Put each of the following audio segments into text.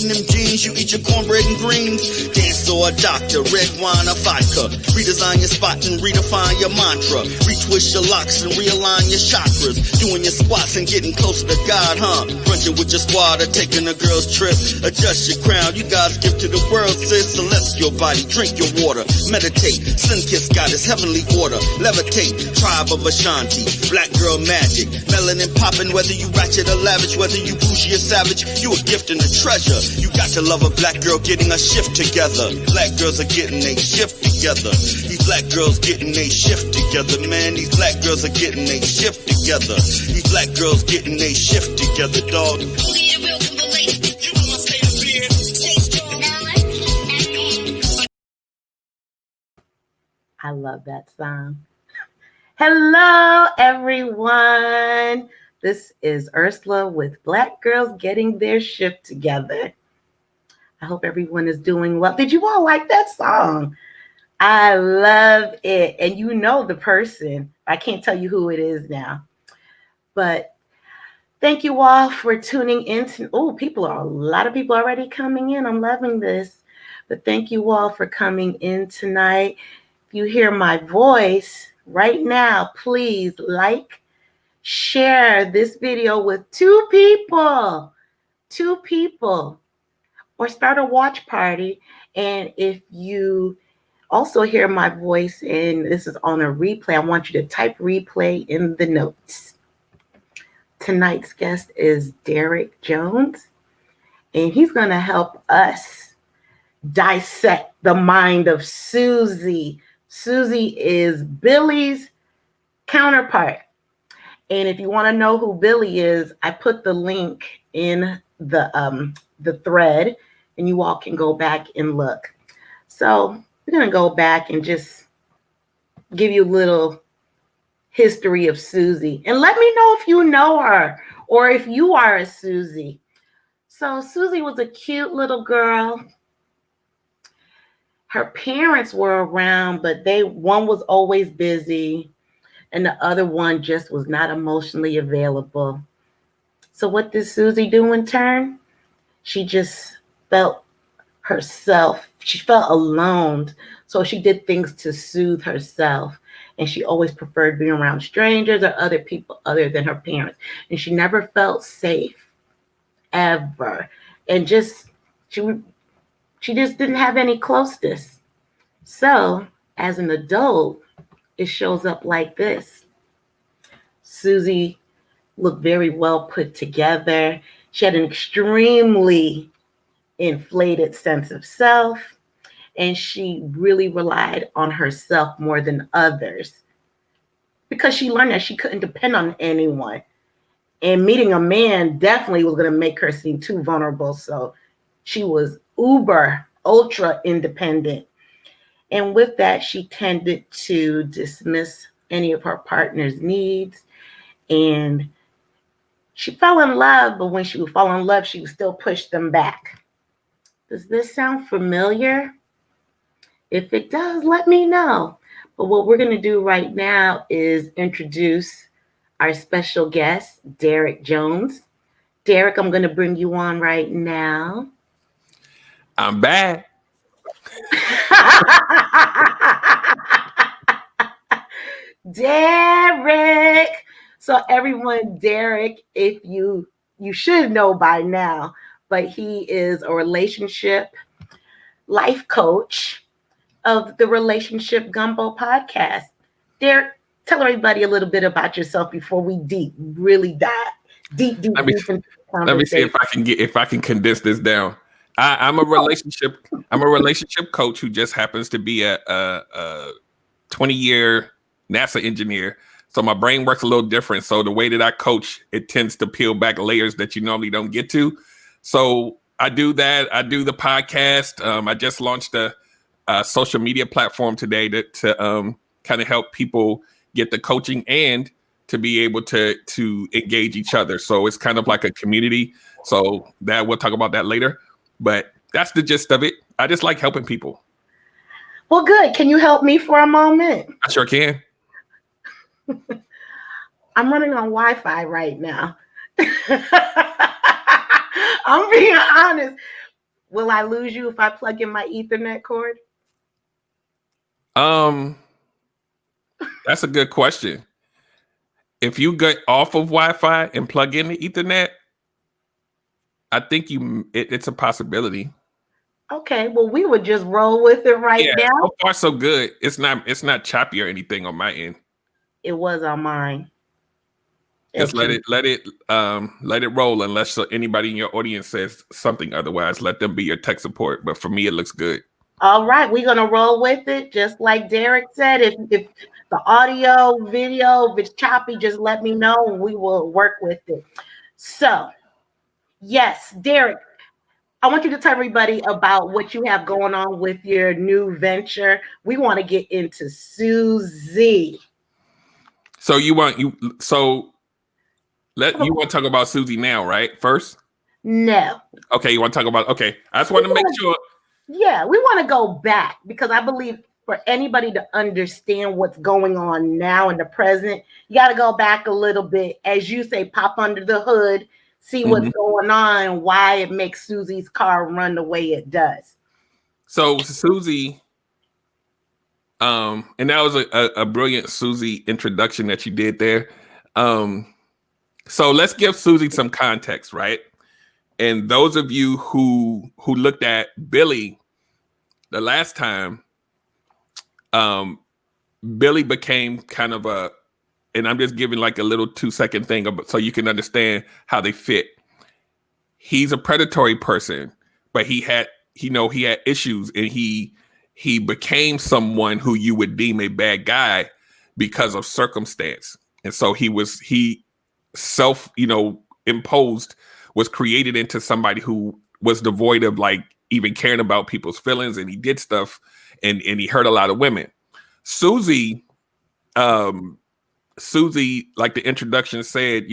in them jeans, you eat your cornbread and greens. Dance or a doctor, red wine or vodka. Redesign your spot and redefine your mantra. Retwist your locks and realign your chakras. Doing your squats and getting closer to God, huh? Brunching with your squad or taking a girl's trip. Adjust your crown, you God's gift to the world, sis. Celestial body, drink your water. Meditate, sun-kissed goddess, heavenly order. Levitate, tribe of Ashanti. Black girl magic, melanin popping. Whether you ratchet or lavish, whether you bougie or savage, you a gift and a treasure. You got to love a black girl getting a shift together. Black girls are getting a shift together. These black girls getting a shift together, man. These black girls are getting a shift together. These black girls getting a shift together, dog. I love that song. Hello, everyone. This is Ursula with Black Girls Getting Their Shift Together. I hope everyone is doing well. Did you all like that song? I love it. And you know the person. I can't tell you who it is now. But thank you all for tuning in. A lot of people already coming in. I'm loving this. But thank you all for coming in tonight. If you hear my voice right now, please share this video with two people, or start a watch party. And if you also hear my voice and this is on a replay, I want you to type replay in the notes. Tonight's guest is Derek Jones, and he's going to help us dissect the mind of SUZY. SUZY is Billy's counterpart. And if you want to know who Billy is, I put the link in the thread, and you all can go back and look. So we're going to go back and just give you a little history of SUZY. And let me know if you know her or if you are a SUZY. So SUZY was a cute little girl. Her parents were around, but one was always busy and the other one just was not emotionally available. So what did SUZY do in turn? She just felt herself. She felt alone. So she did things to soothe herself. And she always preferred being around strangers or other people other than her parents. And she never felt safe, ever. And she just didn't have any closeness. So as an adult, it shows up like this. SUZY looked very well put together. She had an extremely inflated sense of self, and she really relied on herself more than others because she learned that she couldn't depend on anyone. And meeting a man definitely was going to make her seem too vulnerable. So she was ultra independent. And with that, she tended to dismiss any of her partner's needs. And she fell in love, but when she would fall in love, she would still push them back. Does this sound familiar? If it does, let me know. But what we're going to do right now is introduce our special guest, Derek Jones. Derek, I'm going to bring you on right now. I'm back. Derek. So everyone, Derek, if you should know by now, but he is a relationship life coach of the Relationship Gumbo podcast. Derek, tell everybody a little bit about yourself before we really dive deep into the conversation. Let me see if I can condense this down. I'm a relationship coach who just happens to be a 20-year NASA engineer. So my brain works a little different. So the way that I coach, it tends to peel back layers that you normally don't get to. So I do that. I do the podcast. I just launched a social media platform today to kind of help people get the coaching and to be able to engage each other. So it's kind of like a community. So that we'll talk about that later. But that's the gist of it. I just like helping people. Well, good. Can you help me for a moment? I sure can. I'm running on Wi-Fi right now. I'm being honest. Will I lose you if I plug in my Ethernet cord? That's a good question. If you get off of Wi-Fi and plug in the Ethernet, I think it's a possibility. Okay, well, we would just roll with it right Yeah, now. so far so good. It's not choppy or anything on my end. It was on mine. Just let it roll unless anybody in your audience says something otherwise. Let them be your tech support. But for me, it looks good. All right, we're gonna roll with it, just like Derek said. If the audio, video, if it's choppy, just let me know and we will work with it. So, yes, Derek, I want you to tell everybody about what you have going on with your new venture. We want to get into SUZY. So you want to talk about SUZY now, right? First? No. Okay, you want to talk about I just want to make sure. Yeah, we want to go back because I believe for anybody to understand what's going on now in the present, you got to go back a little bit. As you say, pop under the hood, see what's going on, why it makes SUZY's car run the way it does. So SUZY, and that was a brilliant SUZY introduction that you did there. So let's give SUZY some context, right? And those of you who looked at Billy the last time, Billy became kind of and I'm just giving like a little 2-second thing so you can understand how they fit. He's a predatory person, but he had issues, and he became someone who you would deem a bad guy because of circumstance. And so he self, imposed, was created into somebody who was devoid of like even caring about people's feelings, and he did stuff and he hurt a lot of women. SUZY, like the introduction said,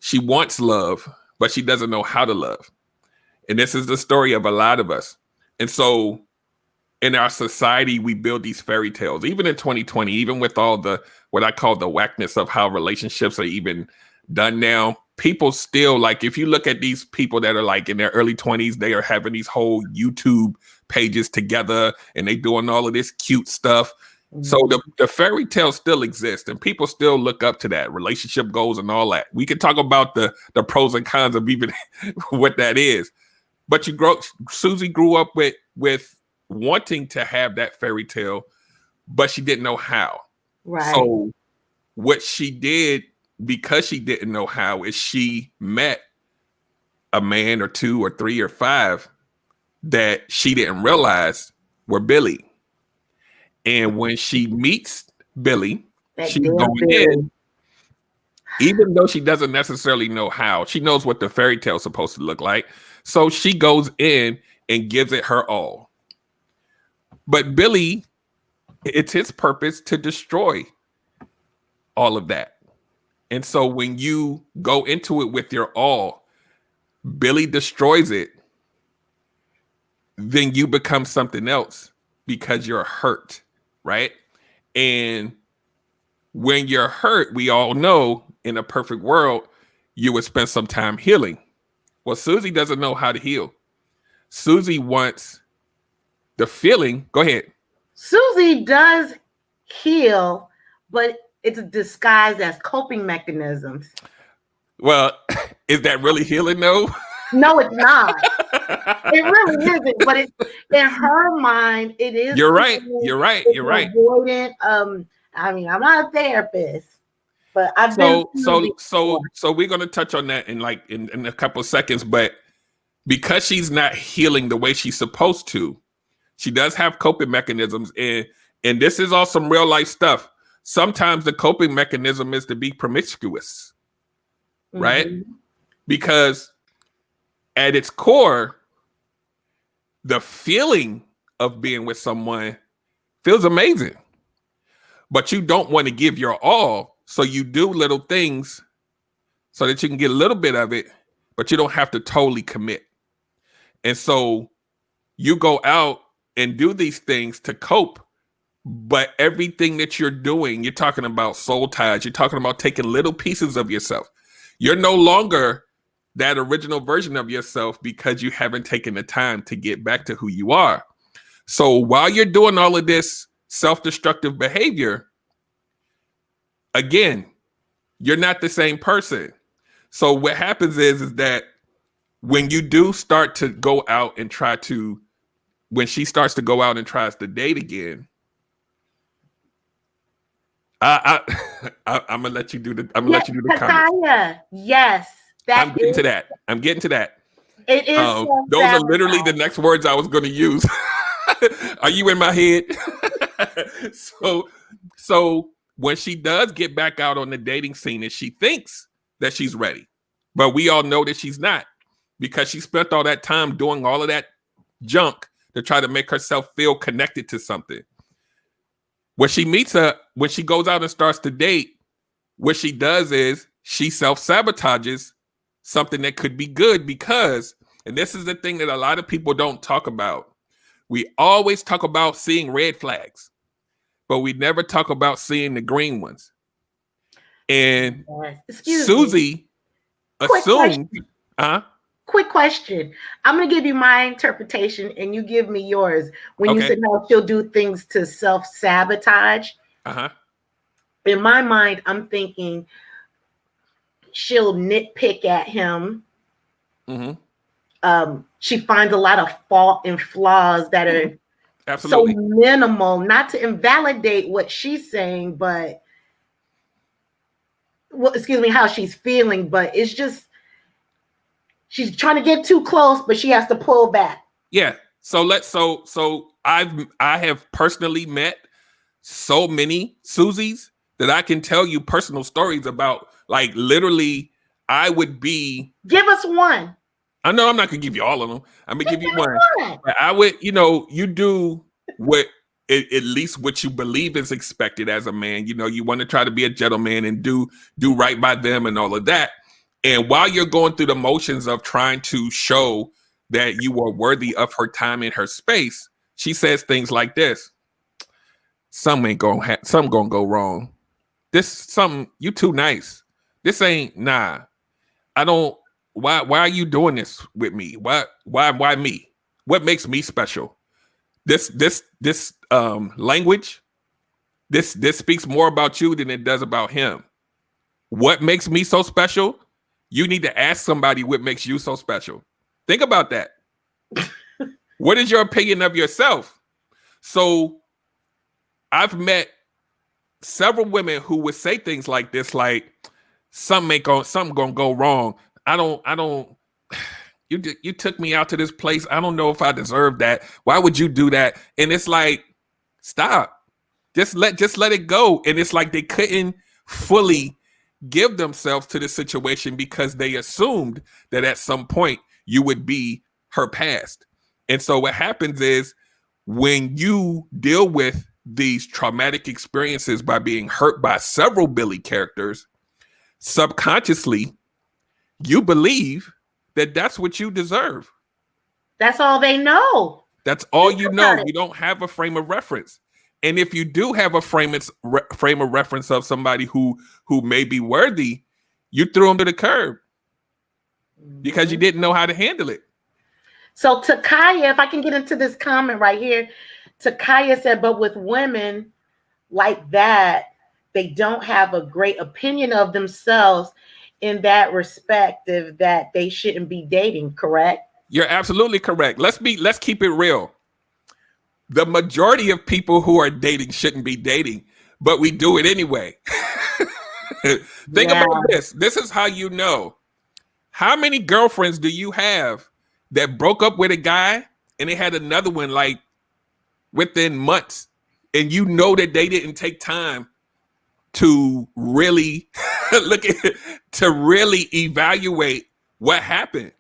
she wants love, but she doesn't know how to love. And this is the story of a lot of us. And so in our society, we build these fairy tales, even in 2020, even with all the, what I call the whackness of how relationships are even done now. People still, like, if you look at these people that are like in their early 20s, they are having these whole YouTube pages together and they doing all of this cute stuff. So the fairy tale still exists, and people still look up to that, relationship goals and all that. We can talk about the pros and cons of even what that is. But SUZY grew up with wanting to have that fairy tale, but she didn't know how. Right. So what she did, because she didn't know how, is she met a man or two or three or five that she didn't realize were Billy. And when she meets Billy, she's going in, even though she doesn't necessarily know how. She knows what the fairy tale is supposed to look like. So she goes in and gives it her all. But Billy, it's his purpose to destroy all of that. And so when you go into it with your all, Billy destroys it, then you become something else because you're hurt, right? And when you're hurt, we all know in a perfect world, you would spend some time healing. Well, SUZY doesn't know how to heal. SUZY wants the feeling. Go ahead. SUZY does heal, but it's disguised as coping mechanisms. Well, is that really healing though? No, it's not. It really isn't. But in her mind, it is. You're right. You're right. You're right. Avoidant. I mean, I'm not a therapist, but I've been. So we're gonna touch on that in a couple of seconds. But because she's not healing the way she's supposed to, she does have coping mechanisms, and this is all some real life stuff. Sometimes the coping mechanism is to be promiscuous, right? Because at its core, the feeling of being with someone feels amazing, but you don't want to give your all. So you do little things so that you can get a little bit of it, but you don't have to totally commit. And so you go out and do these things to cope. But everything that you're doing, you're talking about soul ties. You're talking about taking little pieces of yourself. You're no longer that original version of yourself because you haven't taken the time to get back to who you are. So while you're doing all of this self-destructive behavior, again, you're not the same person. So what happens is that when you do start to go out and when she starts to go out and tries to date again, I'm gonna let you do the comments. Takaya, yes, I'm getting to that. It is. Those are literally the next words I was going to use. Are you in my head? So when she does get back out on the dating scene and she thinks that she's ready, but we all know that she's not, because she spent all that time doing all of that junk to try to make herself feel connected to something. When she goes out and starts to date, what she does is she self-sabotages something that could be good, because, and this is the thing that a lot of people don't talk about, we always talk about seeing red flags, but we never talk about seeing the green ones. And SUZY assumed, quick question. I'm going to give you my interpretation and you give me yours. When you said no, she'll do things to self-sabotage. In my mind, I'm thinking she'll nitpick at him. She finds a lot of fault and flaws that are so minimal, not to invalidate what she's saying, but how she's feeling, but it's just she's trying to get too close, but she has to pull back. Yeah. So I have personally met so many SUZYs that I can tell you personal stories about. Like, literally, I would be. Give us one. I know I'm not gonna give you all of them. I'm gonna give you one. But I would, you do what at least what you believe is expected as a man. You want to try to be a gentleman and do right by them and all of that. And while you're going through the motions of trying to show that you are worthy of her time and her space, she says things like this: something gonna go wrong. You too nice. This ain't, nah. I don't. Why are you doing this with me? Why me? What makes me special? This language, this speaks more about you than it does about him. What makes me so special? You need to ask somebody what makes you so special. Think about that. What is your opinion of yourself? So I've met several women who would say things like this, like, something gonna go wrong. I don't, you took me out to this place. I don't know if I deserve that. Why would you do that? And it's like, stop. Just let it go. And it's like they couldn't fully give themselves to the situation because they assumed that at some point you would be her past. And so what happens is, when you deal with these traumatic experiences by being hurt by several Billy characters, subconsciously, you believe that that's what you deserve. That's all they know. That's all you know. You don't have a frame of reference. And if you do have a frame of reference of somebody who may be worthy, you threw them to the curb because you didn't know how to handle it. So Takaya, if I can get into this comment right here, Takaya said, but with women like that, they don't have a great opinion of themselves in that respect, of that they shouldn't be dating, correct? You're absolutely correct. Let's keep it real. The majority of people who are dating shouldn't be dating, but we do it anyway. Think about this. This is how you know. How many girlfriends do you have that broke up with a guy and they had another one like within months, and you know that they didn't take time to really really evaluate what happened?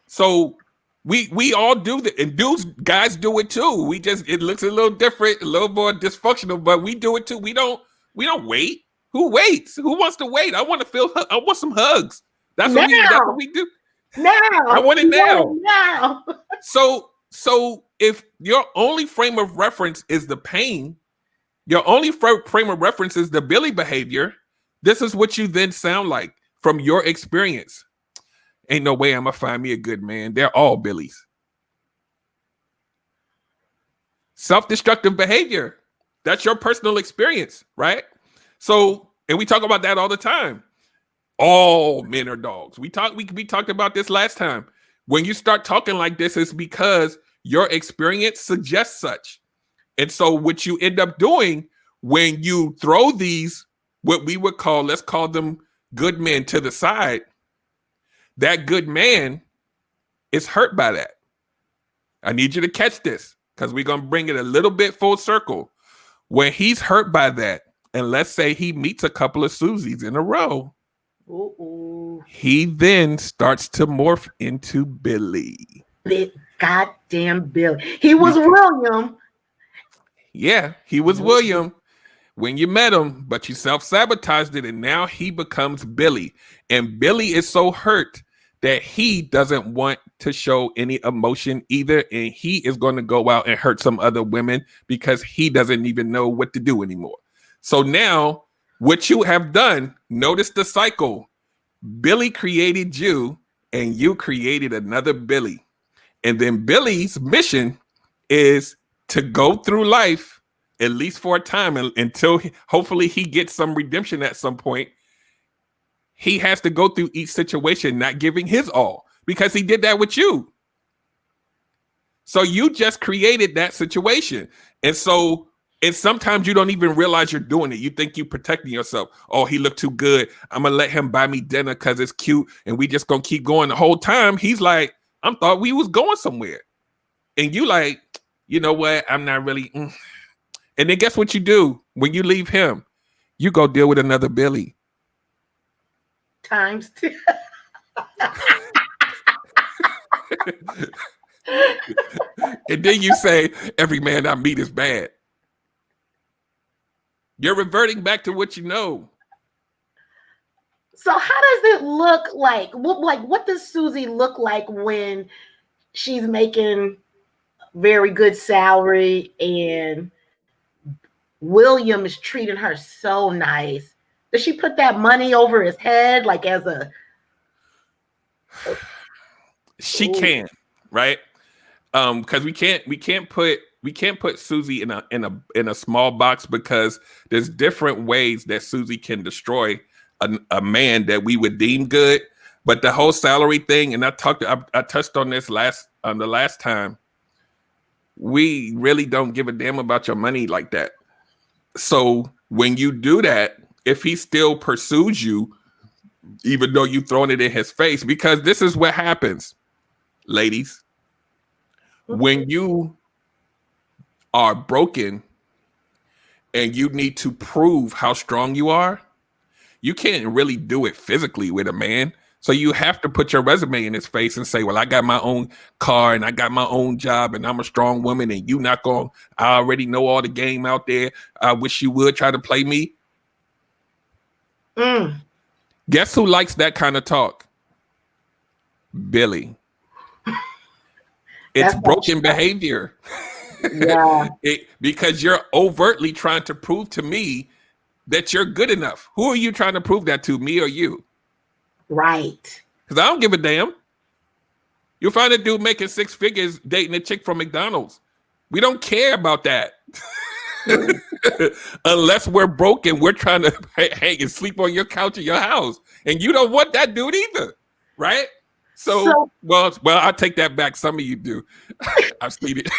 So we all do that, and guys do it too. It looks a little different, a little more dysfunctional, but we do it too. We don't wait. Who waits? Who wants to wait? I want some hugs. That's what we do. Now I want it now. So if your only frame of reference is the pain, your only frame of reference is the Billy behavior, this is what you then sound like from your experience. Ain't no way I'm gonna find me a good man. They're all Billies. Self-destructive behavior. That's your personal experience, right? So, and we talk about that all the time. All men are dogs. We talked about this last time. When you start talking like this, it's because your experience suggests such. And so what you end up doing when you throw these, what we would call, let's call them good men to the side, that good man is hurt by that. I need you to catch this because we're going to bring it a little bit full circle. When he's hurt by that, and let's say he meets a couple of Suzys in a row, he then starts to morph into Billy. Goddamn Billy. He was William. Yeah, he was William when you met him, but you self-sabotaged it, and now he becomes Billy. And Billy is so hurt that he doesn't want to show any emotion either, and he is going to go out and hurt some other women because he doesn't even know what to do anymore. So now, what you have done, notice the cycle. Billy created you, and you created another Billy. And then Billy's mission is to go through life, at least for a time, until hopefully he gets some redemption at some point. He has to go through each situation, not giving his all, because he did that with you. So you just created that situation. And sometimes you don't even realize you're doing it. You think you're protecting yourself. Oh, he looked too good. I'm going to let him buy me dinner because it's cute. And we just going to keep going. The whole time, he's like, I thought we was going somewhere. And you like, you know what? I'm not really. And then guess what you do when you leave him? You go deal with another Billy. Times two. And then you say, every man I meet is bad. You're reverting back to what you know. So how does it look like? What does Suzy look like when she's making very good salary and William is treating her so nice? Does she put that money over his head like as a? She can, right? Because we can't put Suzy in a small box, because there's different ways that Suzy can destroy a man that we would deem good. But the whole salary thing, and I touched on this the last time. We really don't give a damn about your money like that. So when you do that, if he still pursues you, even though you've thrown it in his face, because this is what happens, ladies. When you are broken and you need to prove how strong you are, you can't really do it physically with a man. So you have to put your resume in his face and say, well, I got my own car and I got my own job and I'm a strong woman and you not going, I already know all the game out there. I wish you would try to play me. Guess who likes that kind of talk? Billy. It's broken behavior. Yeah. Because you're overtly trying to prove to me that you're good enough. Who are you trying to prove that to, me or you? Right. Because I don't give a damn. You'll find a dude making 6 figures dating a chick from McDonald's. We don't care about that. Unless we're broken, we're trying to hang and sleep on your couch in your house. And you don't want that dude either. Right? So well, I'll take that back. Some of you do. I've seen it.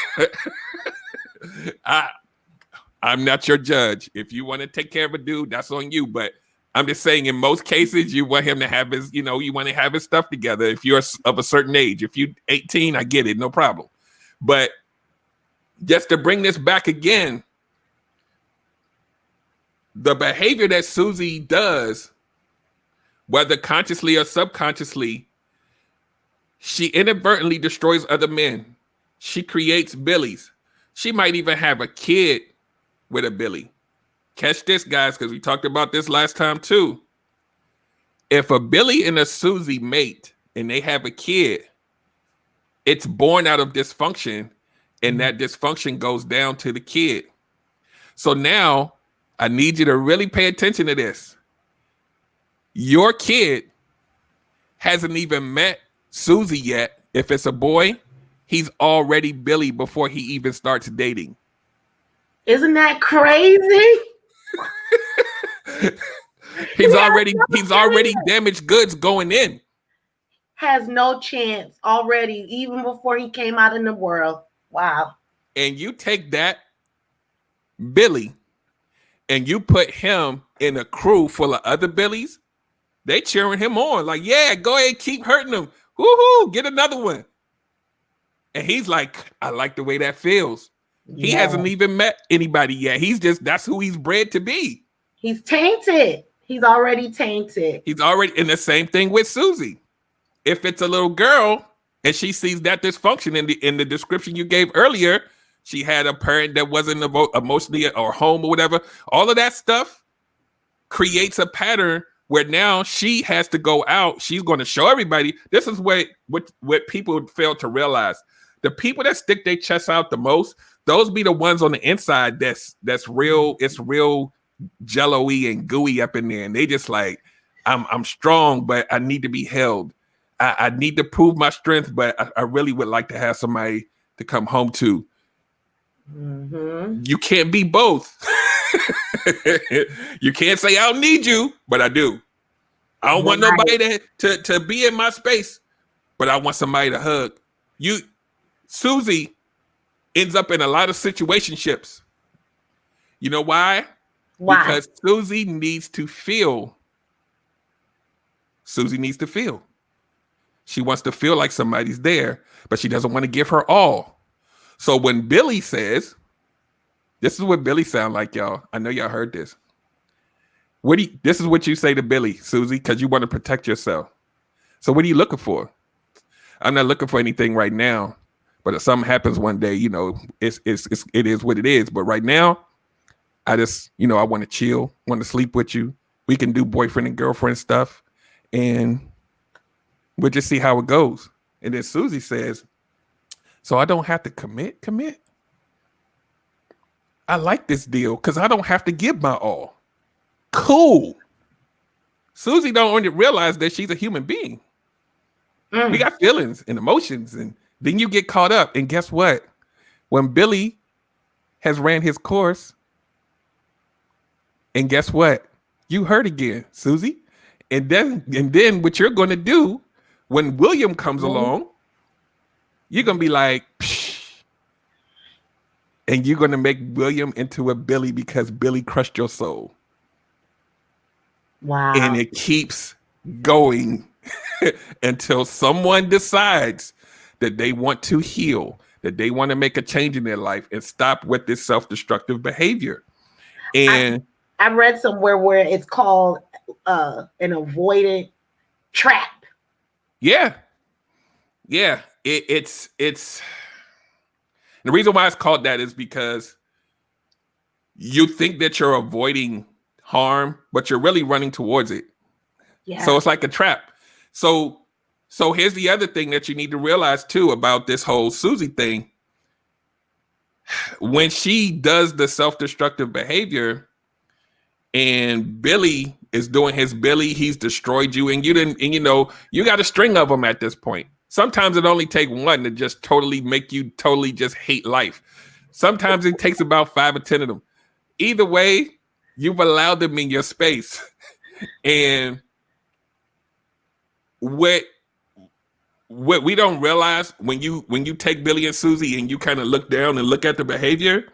I'm not your judge. If you want to take care of a dude, that's on you. But I'm just saying, in most cases, you want him to have his, you want to have his stuff together. If you're of a certain age, if you're 18, I get it, no problem. But just to bring this back again, the behavior that Suzy does, whether consciously or subconsciously, she inadvertently destroys other men. She creates Billies. She might even have a kid with a Billy. Catch this, guys, because we talked about this last time too. If a Billy and a Suzy mate and they have a kid, it's born out of dysfunction, and that dysfunction goes down to the kid. So now I need you to really pay attention to this. Your kid hasn't even met Suzy yet. If it's a boy, he's already Billy before he even starts dating. Isn't that crazy? he's already damaged goods going in. Has no chance already, even before he came out in the world. Wow. And you take that Billy and you put him in a crew full of other Billies, they cheering him on. Like, yeah, go ahead, keep hurting him. Woohoo, get another one. And he's like, I like the way that feels. He hasn't even met anybody yet. That's who he's bred to be. He's tainted. He's already tainted. He's already, and the same thing with Suzy. If it's a little girl and she sees that dysfunction in the description you gave earlier, she had a parent that wasn't emotionally or home or whatever. All of that stuff creates a pattern where now she has to go out. She's going to show everybody. This is what people fail to realize. The people that stick their chests out the most, those be the ones on the inside that's real. It's real jello-y and gooey up in there. And they just like, I'm strong, but I need to be held. I need to prove my strength, but I really would like to have somebody to come home to. Mm-hmm. You can't be both. You can't say I don't need you, but I do. I don't want nobody to be in my space, but I want somebody to hug. Suzy ends up in a lot of situationships. You know why? Why? Because Suzy needs to feel. Suzy needs to feel. She wants to feel like somebody's there, but she doesn't want to give her all. So when Billy says, this is what Billy sound like, y'all. I know y'all heard this. This is what you say to Billy, Suzy, because you want to protect yourself. So what are you looking for? I'm not looking for anything right now, but if something happens one day, you know, it is what it is. But right now, I just, you know, I want to chill, want to sleep with you. We can do boyfriend and girlfriend stuff, and we'll just see how it goes. And then Suzy says, so I don't have to commit. I like this deal because I don't have to give my all. Cool. Suzy don't only realize that she's a human being. We got feelings and emotions, and then you get caught up. And guess what? When Billy has ran his course, and guess what? You hurt again, Suzy. And then what you're going to do when William comes along, you're going to be like, psh, and you're going to make William into a Billy because Billy crushed your soul. Wow. And it keeps going until someone decides that they want to heal, that they want to make a change in their life and stop with this self-destructive behavior. And I read somewhere where it's called an avoidant trap. Yeah. It's the reason why it's called that is because you think that you're avoiding harm, but you're really running towards it. Yeah. So it's like a trap. So here's the other thing that you need to realize too about this whole Suzy thing. When she does the self-destructive behavior and Billy is doing his Billy, he's destroyed you, and you got a string of them at this point. Sometimes it only takes one to just totally make you totally just hate life. Sometimes it takes about 5 or 10 of them. Either way, you've allowed them in your space. And what we don't realize when you take Billy and Suzy and you kind of look down and look at the behavior,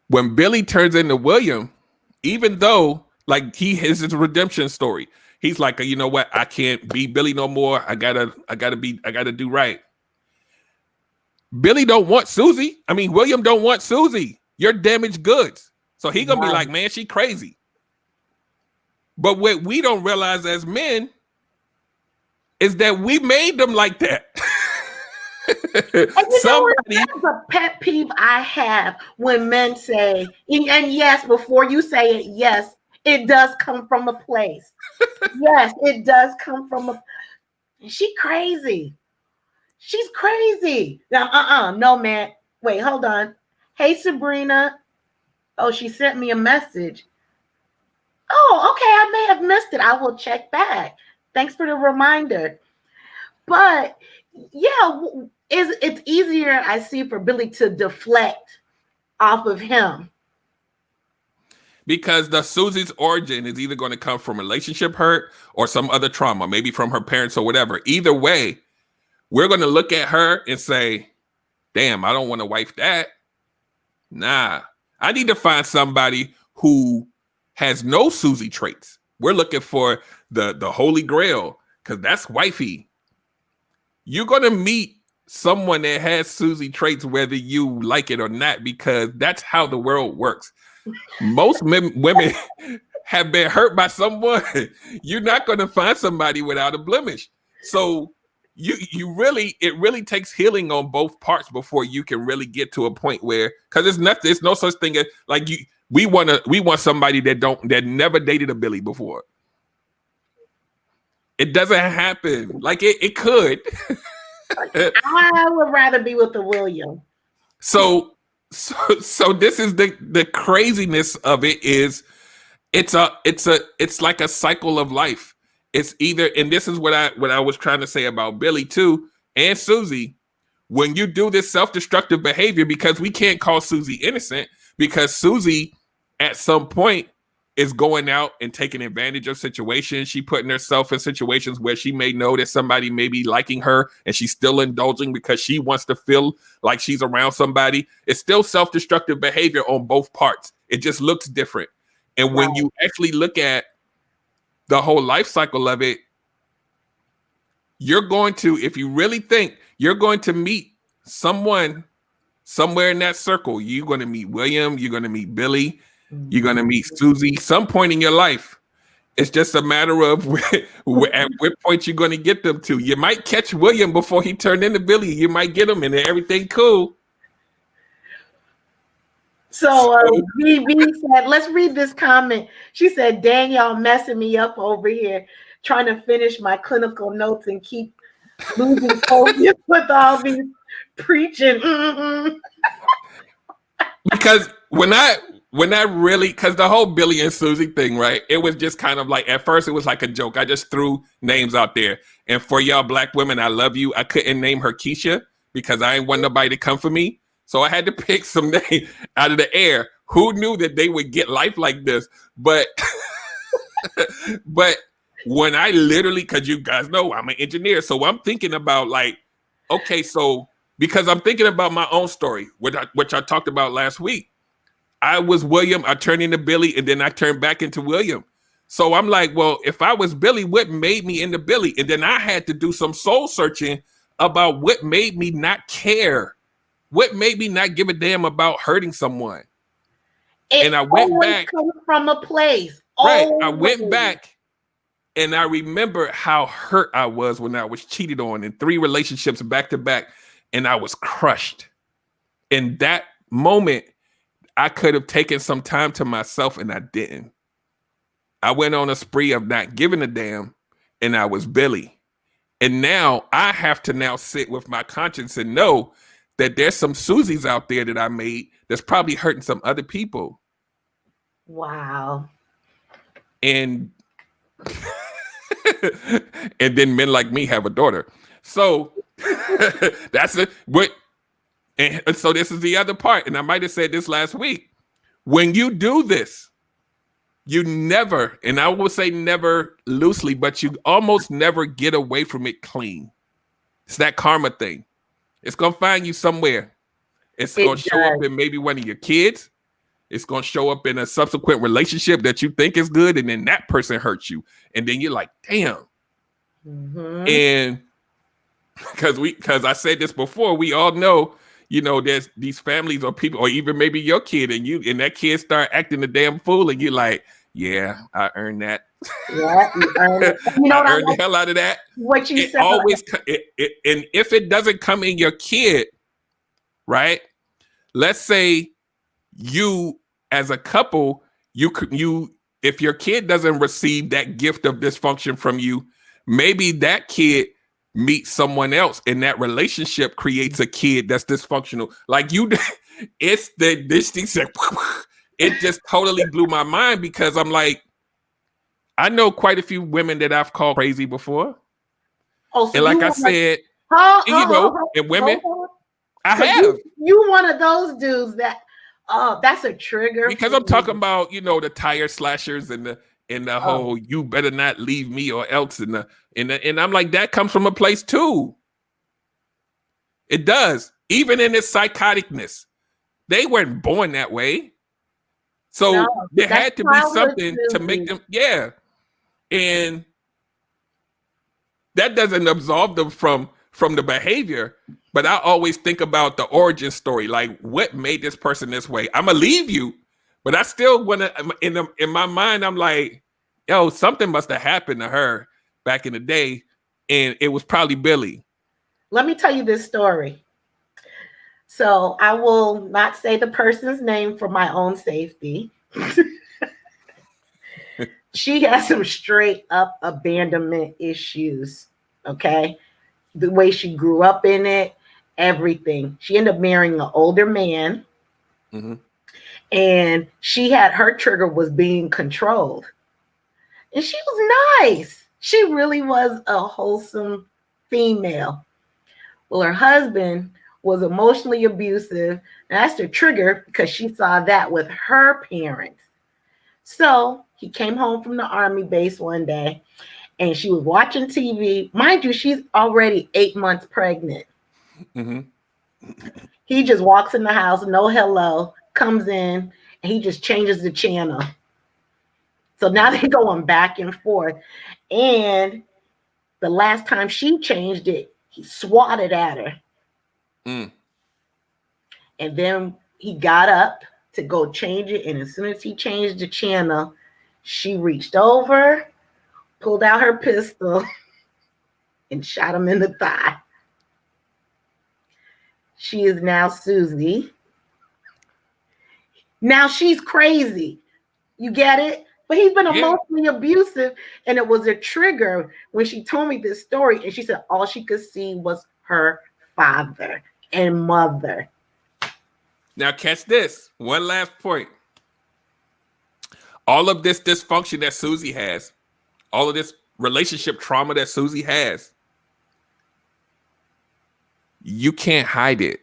when Billy turns into William, even though like he has his redemption story, he's like, you know what? I can't be Billy no more. I gotta do right. Billy don't want Suzy. I mean, William don't want Suzy. You're damaged goods. So he gonna be like, man, she crazy. But what we don't realize as men is that we made them like that. That's a pet peeve I have when men say, and yes, before you say it, yes, it does come from a place. Yes, it does come from a. She crazy. She's crazy. Now, no, man. Wait, hold on. Hey, Sabrina. Oh, she sent me a message. Oh, okay. I may have missed it. I will check back. Thanks for the reminder. But yeah, it's easier, I see, for Billy to deflect off of him. Because the Suzy's origin is either going to come from relationship hurt or some other trauma, maybe from her parents or whatever. Either way, we're going to look at her and say, damn, I don't want to wife that. Nah, I need to find somebody who has no Suzy traits. We're looking for the holy grail, because that's wifey. You're going to meet someone that has Suzy traits, whether you like it or not, because that's how the world works. Most women have been hurt by someone. You're not going to find somebody without a blemish. So it really takes healing on both parts before you can really get to a point where, because there's no such thing as like we want somebody that never dated a Billy before. It doesn't happen. Like it could. I would rather be with the William. So this is the craziness of it. Is it's like a cycle of life. It's either, and this is what I was trying to say about Billy too, and Suzy. When you do this self-destructive behavior, because we can't call Suzy innocent, because Suzy at some point is going out and taking advantage of situations. She putting herself in situations where she may know that somebody may be liking her and she's still indulging because she wants to feel like she's around somebody. It's still self-destructive behavior on both parts. It just looks different. And when you actually look at the whole life cycle of it, you're going to, if you really think, you're going to meet someone somewhere in that circle. You're going to meet William. You're going to meet Billy. You're going to meet Suzy some point in your life. It's just a matter of at what point you're going to get them to. You might catch William before he turned into Billy. You might get him and everything cool. So BB said, let's read this comment. She said, dang, y'all messing me up over here, trying to finish my clinical notes and keep losing focus with all these preaching. Because when I really, because the whole Billy and Suzy thing, right? It was just kind of like, at first it was like a joke. I just threw names out there. And for y'all black women, I love you. I couldn't name her Keisha because I ain't want nobody to come for me. So I had to pick some name out of the air. Who knew that they would get life like this? But when I literally, because you guys know I'm an engineer, so I'm thinking about like, okay, so because I'm thinking about my own story, which I talked about last week. I was William, I turned into Billy, and then I turned back into William. So I'm like, well, if I was Billy, what made me into Billy? And then I had to do some soul searching about what made me not care. What made me not give a damn about hurting someone? And I went back from a place. Right. I went back and I remember how hurt I was when I was cheated on in 3 relationships back to back, and I was crushed. In that moment, I could have taken some time to myself and I didn't. I went on a spree of not giving a damn, and I was Billy. And now I have to now sit with my conscience and know that there's some Suzys out there that I made that's probably hurting some other people. Wow. And and then men like me have a daughter. So that's it. And so this is the other part. And I might have said this last week. When you do this, you never, and I will say never loosely, but you almost never get away from it clean. It's that karma thing. It's going to find you somewhere. It's going to show up in maybe one of your kids. It's going to show up in a subsequent relationship that you think is good, and then that person hurts you. And then you're like, damn. Mm-hmm. And because I said this before, we all know, you know, there's these families or people, or even maybe your kid, and that kid start acting a damn fool, and you're like, yeah, I earned that. Yeah, you earned it. You know, I earned the hell out of that. What you said. Always, and if it doesn't come in your kid, right? Let's say you, as a couple, you, if your kid doesn't receive that gift of dysfunction from you, maybe that kid meets someone else, and that relationship creates a kid that's dysfunctional. Like you, it's this thing said, it just totally blew my mind, because I'm like, I know quite a few women that I've called crazy before. Oh, so And like you I want said, and women, hold. I So have. you one of those dudes that that's a trigger Because for I'm talking me. about, the tire slashers and the Oh, whole you better not leave me or else and I'm like, that comes from a place too. It does. Even in its psychoticness. They weren't born that way. no, So there that's had to be childhood, something to make Susie. them, yeah. And that doesn't absolve them from the behavior. But I always think about the origin story, like what made this person this way. I'm gonna leave you, but I still wanna in my mind, I'm like, yo, something must have happened to her back in the day, and it was probably Billy. Let me tell you this story. So I will not say the person's name for my own safety. She has some straight up abandonment issues. Okay. The way she grew up in it, everything. She ended up marrying an older man. Mm-hmm. And she had her trigger was being controlled. And she was nice. She really was a wholesome female. Well, her husband was emotionally abusive. And that's the trigger because she saw that with her parents. So he came home from the army base one day and she was watching TV. Mind you, she's already 8 months pregnant. Mm-hmm. He just walks in the house, no hello, comes in, and he just changes the channel. So now they're going back and forth. And the last time she changed it, he swatted at her. Mm. And then he got up to go change it. And as soon as he changed the channel, she reached over, pulled out her pistol, and shot him in the thigh. She is now SUZY. Now she's crazy. You get it? But he's been Yeah. emotionally abusive. And it was a trigger when she told me this story. And she said all she could see was her father and mother. Now catch this. One last point. All of this dysfunction that SUZY has, all of this relationship trauma that SUZY has, you can't hide it.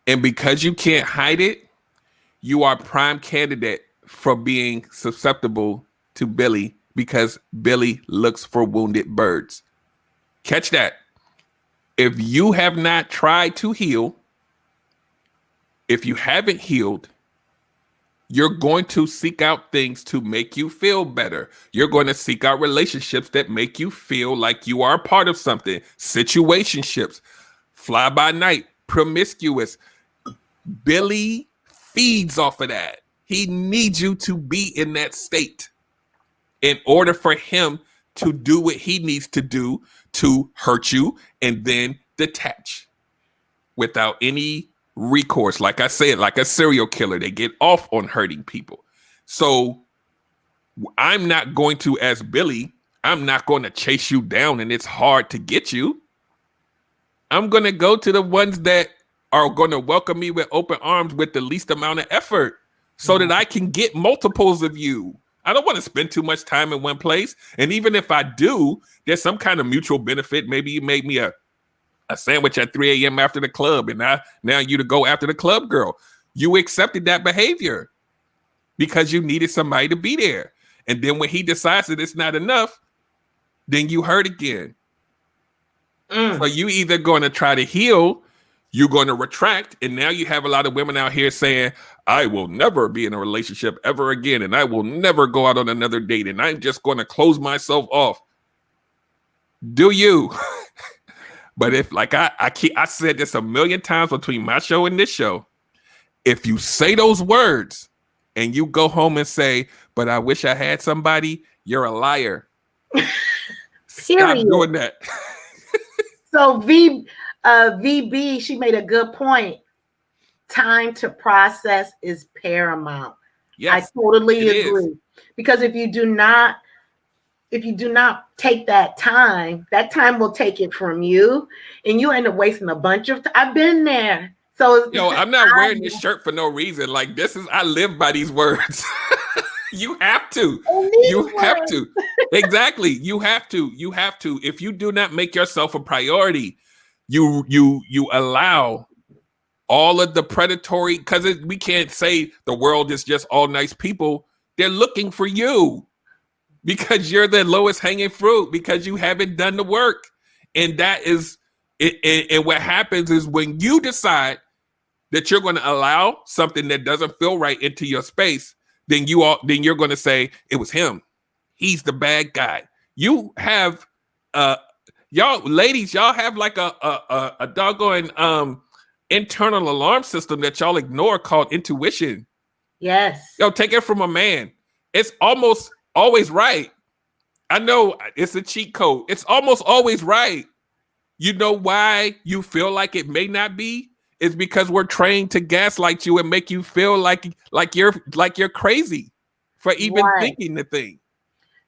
And because you can't hide it, you are prime candidate for being susceptible to Billy because Billy looks for wounded birds. Catch that. If you have not tried to heal, if you haven't healed, you're going to seek out things to make you feel better. You're going to seek out relationships that make you feel like you are a part of something. Situationships, fly by night, promiscuous. Billy feeds off of that. He needs you to be in that state in order for him to do what he needs to do to hurt you and then detach without any recourse. Like I said, like a serial killer, they get off on hurting people. So I'm not going to, as Billy, I'm not going to chase you down and it's hard to get you. I'm going to go to the ones that are going to welcome me with open arms with the least amount of effort so that I can get multiples of you. I don't want to spend too much time in one place. And even if I do, there's some kind of mutual benefit. Maybe you made me a sandwich at 3 a.m. after the club, and now you to go after the club girl. You accepted that behavior because you needed somebody to be there. And then when he decides that it's not enough, then you hurt again. So you either going to try to heal, you're going to retract, and now you have a lot of women out here saying, I will never be in a relationship ever again, and I will never go out on another date, and I'm just going to close myself off. Do you? But if, like I said this a million times between my show and this show, if you say those words and you go home and say, but I wish I had somebody, you're a liar. Stop doing that. So VB, she made a good point. Time to process is paramount. Yes, I totally agree. Because if you do not take that time will take it from you, and you end up wasting a bunch of time. I've been there. So I'm not wearing this shirt for no reason. Like I live by these words. You have to. I need You have one. to. Exactly. You have to. You have to. If you do not make yourself a priority, you allow all of the predatory, because we can't say the world is just all nice people. They're looking for you because you're the lowest hanging fruit, because you haven't done the work. And that is it. And what happens is when you decide that you're going to allow something that doesn't feel right into your space, then you're going to say it was him. He's the bad guy. You have y'all ladies, y'all have like a doggone internal alarm system that y'all ignore called intuition. Yes. Yo, take it from a man. It's almost always right. I know it's a cheat code. It's almost always right. You know why you feel like it may not be? It's because we're trained to gaslight you and make you feel like you're crazy for even thinking the thing.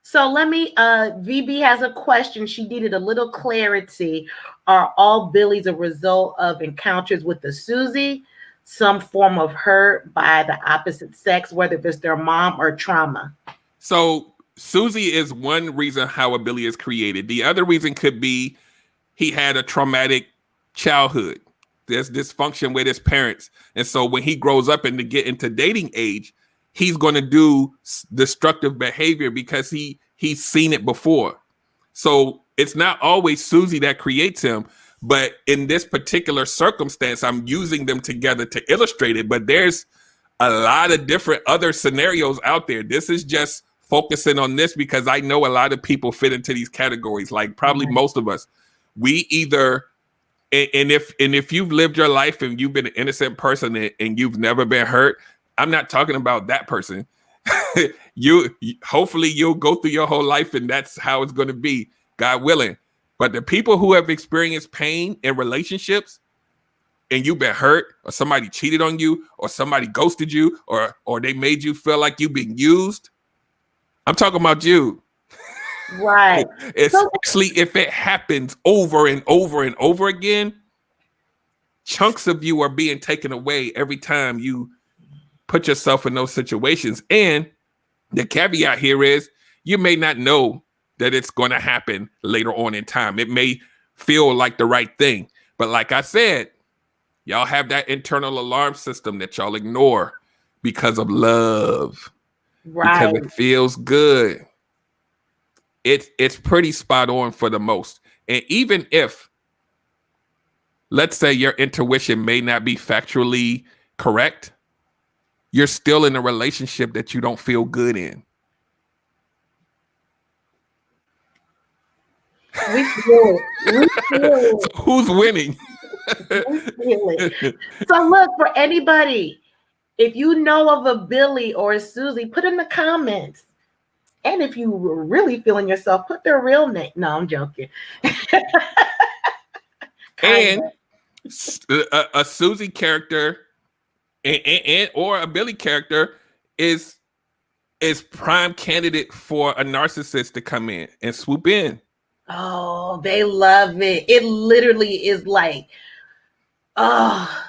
So let me, VB has a question. She needed a little clarity. Are all Billies a result of encounters with the SUZY, some form of hurt by the opposite sex, whether it's their mom or trauma? So SUZY is one reason how a Billy is created. The other reason could be he had a traumatic childhood. There's dysfunction with his parents. And so when he grows up and to get into dating age, he's going to do destructive behavior because he's seen it before. So it's not always SUZY that creates him, but in this particular circumstance, I'm using them together to illustrate it. But there's a lot of different other scenarios out there. This is just focusing on this because I know a lot of people fit into these categories, like probably most of us. We either, and if you've lived your life and you've been an innocent person and you've never been hurt, I'm not talking about that person. Hopefully you'll go through your whole life and that's how it's going to be, God willing. But the people who have experienced pain in relationships and you've been hurt, or somebody cheated on you, or somebody ghosted you, or they made you feel like you've been used, I'm talking about you. Right. Especially if it happens over and over and over again, chunks of you are being taken away every time you put yourself in those situations. And the caveat here is you may not know that it's going to happen later on in time. It may feel like the right thing. But like I said, y'all have that internal alarm system that y'all ignore because of love. Right. Because it feels good. It's pretty spot on for the most. And even if, let's say your intuition may not be factually correct, you're still in a relationship that you don't feel good in. We feel it. So who's winning? We feel it. So look, for anybody, if you know of a Billy or a SUZY, put in the comments. And if you were really feeling yourself, put their real name. No, I'm joking. And a SUZY character and or a Billy character is prime candidate for a narcissist to come in and swoop in. Oh, they love it. It literally is like, oh.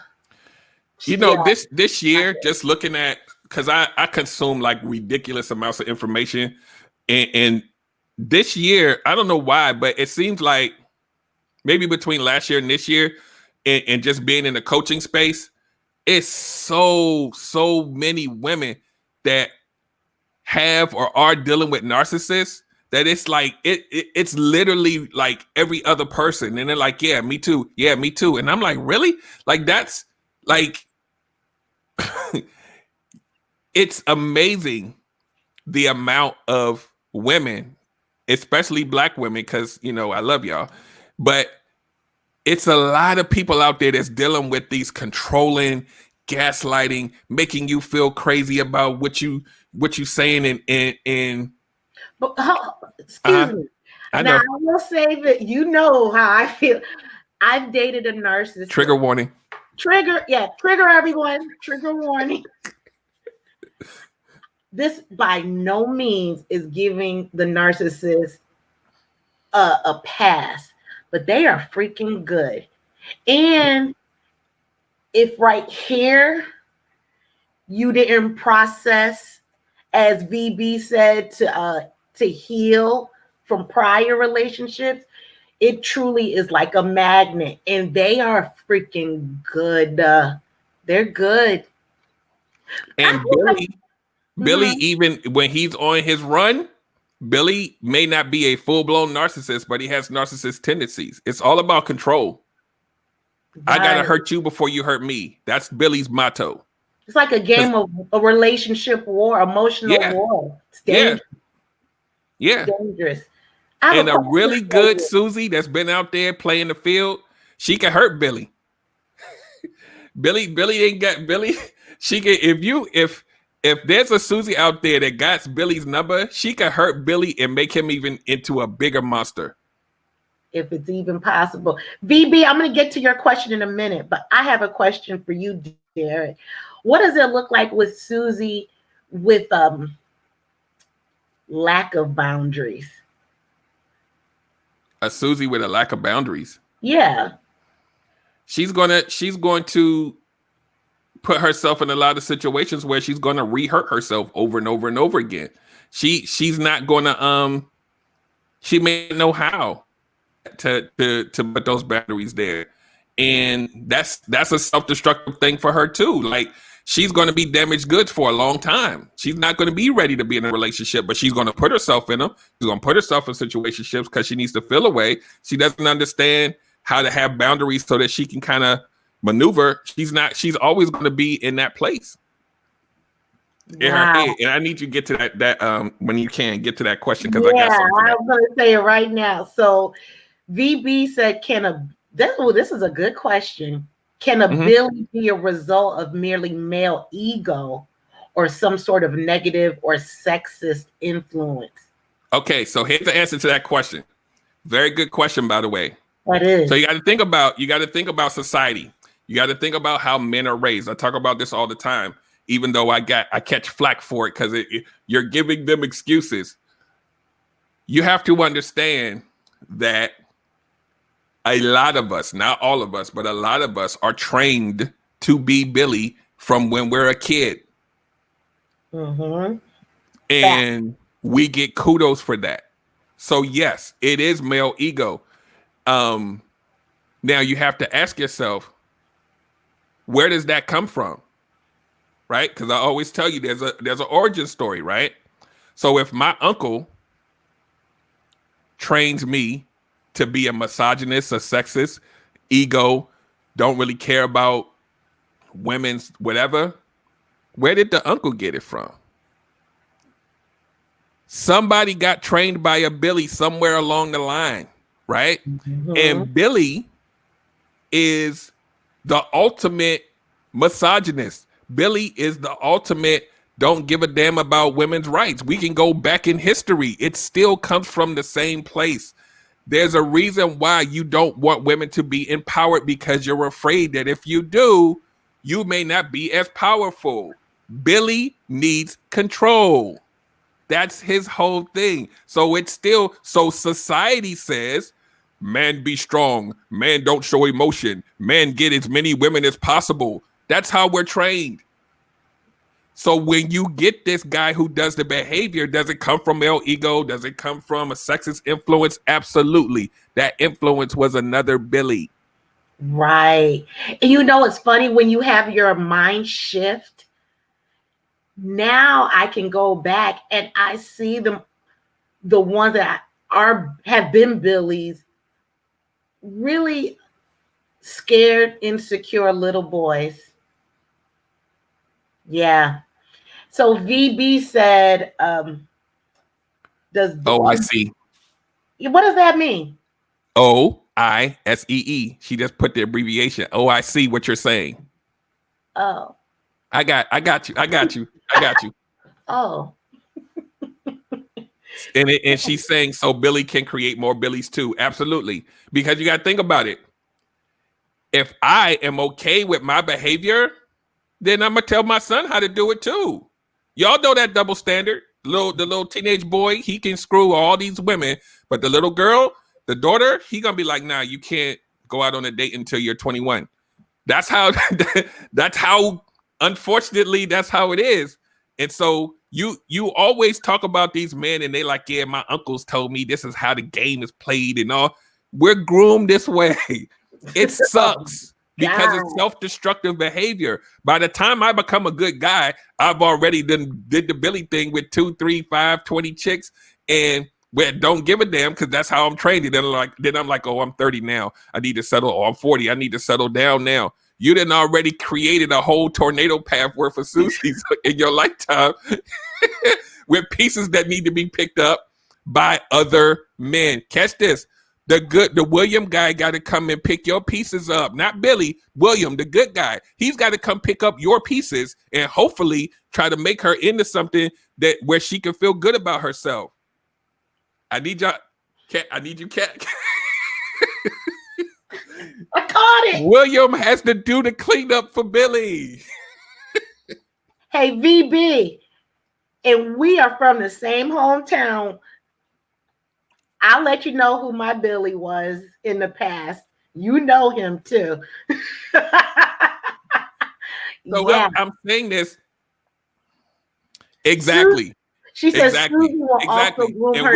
You know, this year, just looking at, because I consume like ridiculous amounts of information. And this year, I don't know why, but it seems like maybe between last year and this year and just being in the coaching space, it's so many women that have or are dealing with narcissists that it's like it's literally like every other person. And they're like, yeah, me too. Yeah, me too. And I'm like, really? Like, that's like, it's amazing the amount of women, especially Black women, because, you know, I love y'all, but it's a lot of people out there that's dealing with these controlling, gaslighting, making you feel crazy about what you saying and but, excuse me. I know. Now I will say that you know how I feel. I've dated a narcissist. Trigger warning. Trigger everyone. Trigger warning. This by no means is giving the narcissist a pass, but they are freaking good. And if right here you didn't process as VB said, to heal from prior relationships, it truly is like a magnet, and they are freaking good. They're good. And Billy, even when he's on his run, Billy may not be a full-blown narcissist, but he has narcissist tendencies. It's all about control. I gotta hurt you before you hurt me. That's Billy's motto. It's like a game of a relationship war, emotional war. It's dangerous. Yeah. Dangerous. And a really good SUZY that's been out there playing the field, she can hurt Billy. Billy ain't got Billy. She can if there's a SUZY out there that got Billy's number, she can hurt Billy and make him even into a bigger monster. If it's even possible. VB, I'm going to get to your question in a minute, but I have a question for you, Derek. What does it look like with SUZY with lack of boundaries? A SUZY with a lack of boundaries. Yeah. She's going to put herself in a lot of situations where she's going to re-hurt herself over and over and over again. She's not going to she may know how to put those boundaries there, and that's a self-destructive thing for her too. Like, she's going to be damaged goods for a long time. She's not going to be ready to be in a relationship, but she's going to put herself in them. She's going to put herself in situationships because she needs to feel away. She doesn't understand how to have boundaries so that she can kind of maneuver. She's always going to be in that place. In her head. And I need you to get to that when you can get to that question, because I got something. I'm going to say it right now. So VB said, this is a good question. Can a Billy be a result of merely male ego or some sort of negative or sexist influence? Okay, so here's the answer to that question. Very good question, by the way. What is? So you got to think about society. You got to think about how men are raised. I talk about this all the time, even though I catch flack for it because you're giving them excuses. You have to understand that a lot of us, not all of us, but a lot of us are trained to be Billy from when we're a kid. And we get kudos for that. So yes, it is male ego. Now you have to ask yourself, where does that come from? Right? Because I always tell you there's an origin story, right? So if my uncle trains me to be a misogynist, a sexist, ego, don't really care about women's whatever, where did the uncle get it from? Somebody got trained by a Billy somewhere along the line, right? And Billy is the ultimate misogynist. Billy is the ultimate don't give a damn about women's rights. We can go back in history. It still comes from the same place. There's a reason why you don't want women to be empowered, because you're afraid that if you do, you may not be as powerful. Billy needs control. That's his whole thing. So society says, man, be strong. Man, don't show emotion. Man, get as many women as possible. That's how we're trained. So when you get this guy who does the behavior, does it come from male ego? Does it come from a sexist influence? Absolutely. That influence was another Billy. Right. And you know, it's funny when you have your mind shift. Now I can go back and I see the ones that have been Billies, really scared, insecure little boys. Yeah. So VB said, I see. What does that mean? OISEE. She just put the abbreviation. Oh, I see what you're saying. Oh. I got you. Oh. And she's saying so Billy can create more Billies too. Absolutely. Because you got to think about it. If I am okay with my behavior, then I'm gonna tell my son how to do it too. Y'all know that double standard. The little teenage boy, he can screw all these women, but the little girl, the daughter, he gonna be like, nah, you can't go out on a date until you're 21. That's how unfortunately, that's how it is. And so you always talk about these men and they like, yeah, my uncles told me this is how the game is played and all. We're groomed this way. It sucks. Because it's self-destructive behavior. By the time I become a good guy, I've already did the Billy thing with 2, 3, 5, 20 chicks, and don't give a damn because that's how I'm trained. And then I'm like, oh, I'm 30 now. I need to settle. Oh, I'm 40. I need to settle down now. You done already created a whole tornado path worth of SUZYs in your lifetime with pieces that need to be picked up by other men. Catch this. The William guy got to come and pick your pieces up, not Billy. William, the good guy, he's got to come pick up your pieces and hopefully try to make her into something where she can feel good about herself. I need y'all, cat. I need you, cat. I caught it. William has to do the cleanup for Billy. Hey, VB, and we are from the same hometown. I'll let you know who my Billy was in the past. You know him too. So yeah. I'm saying this exactly. She says exactly. And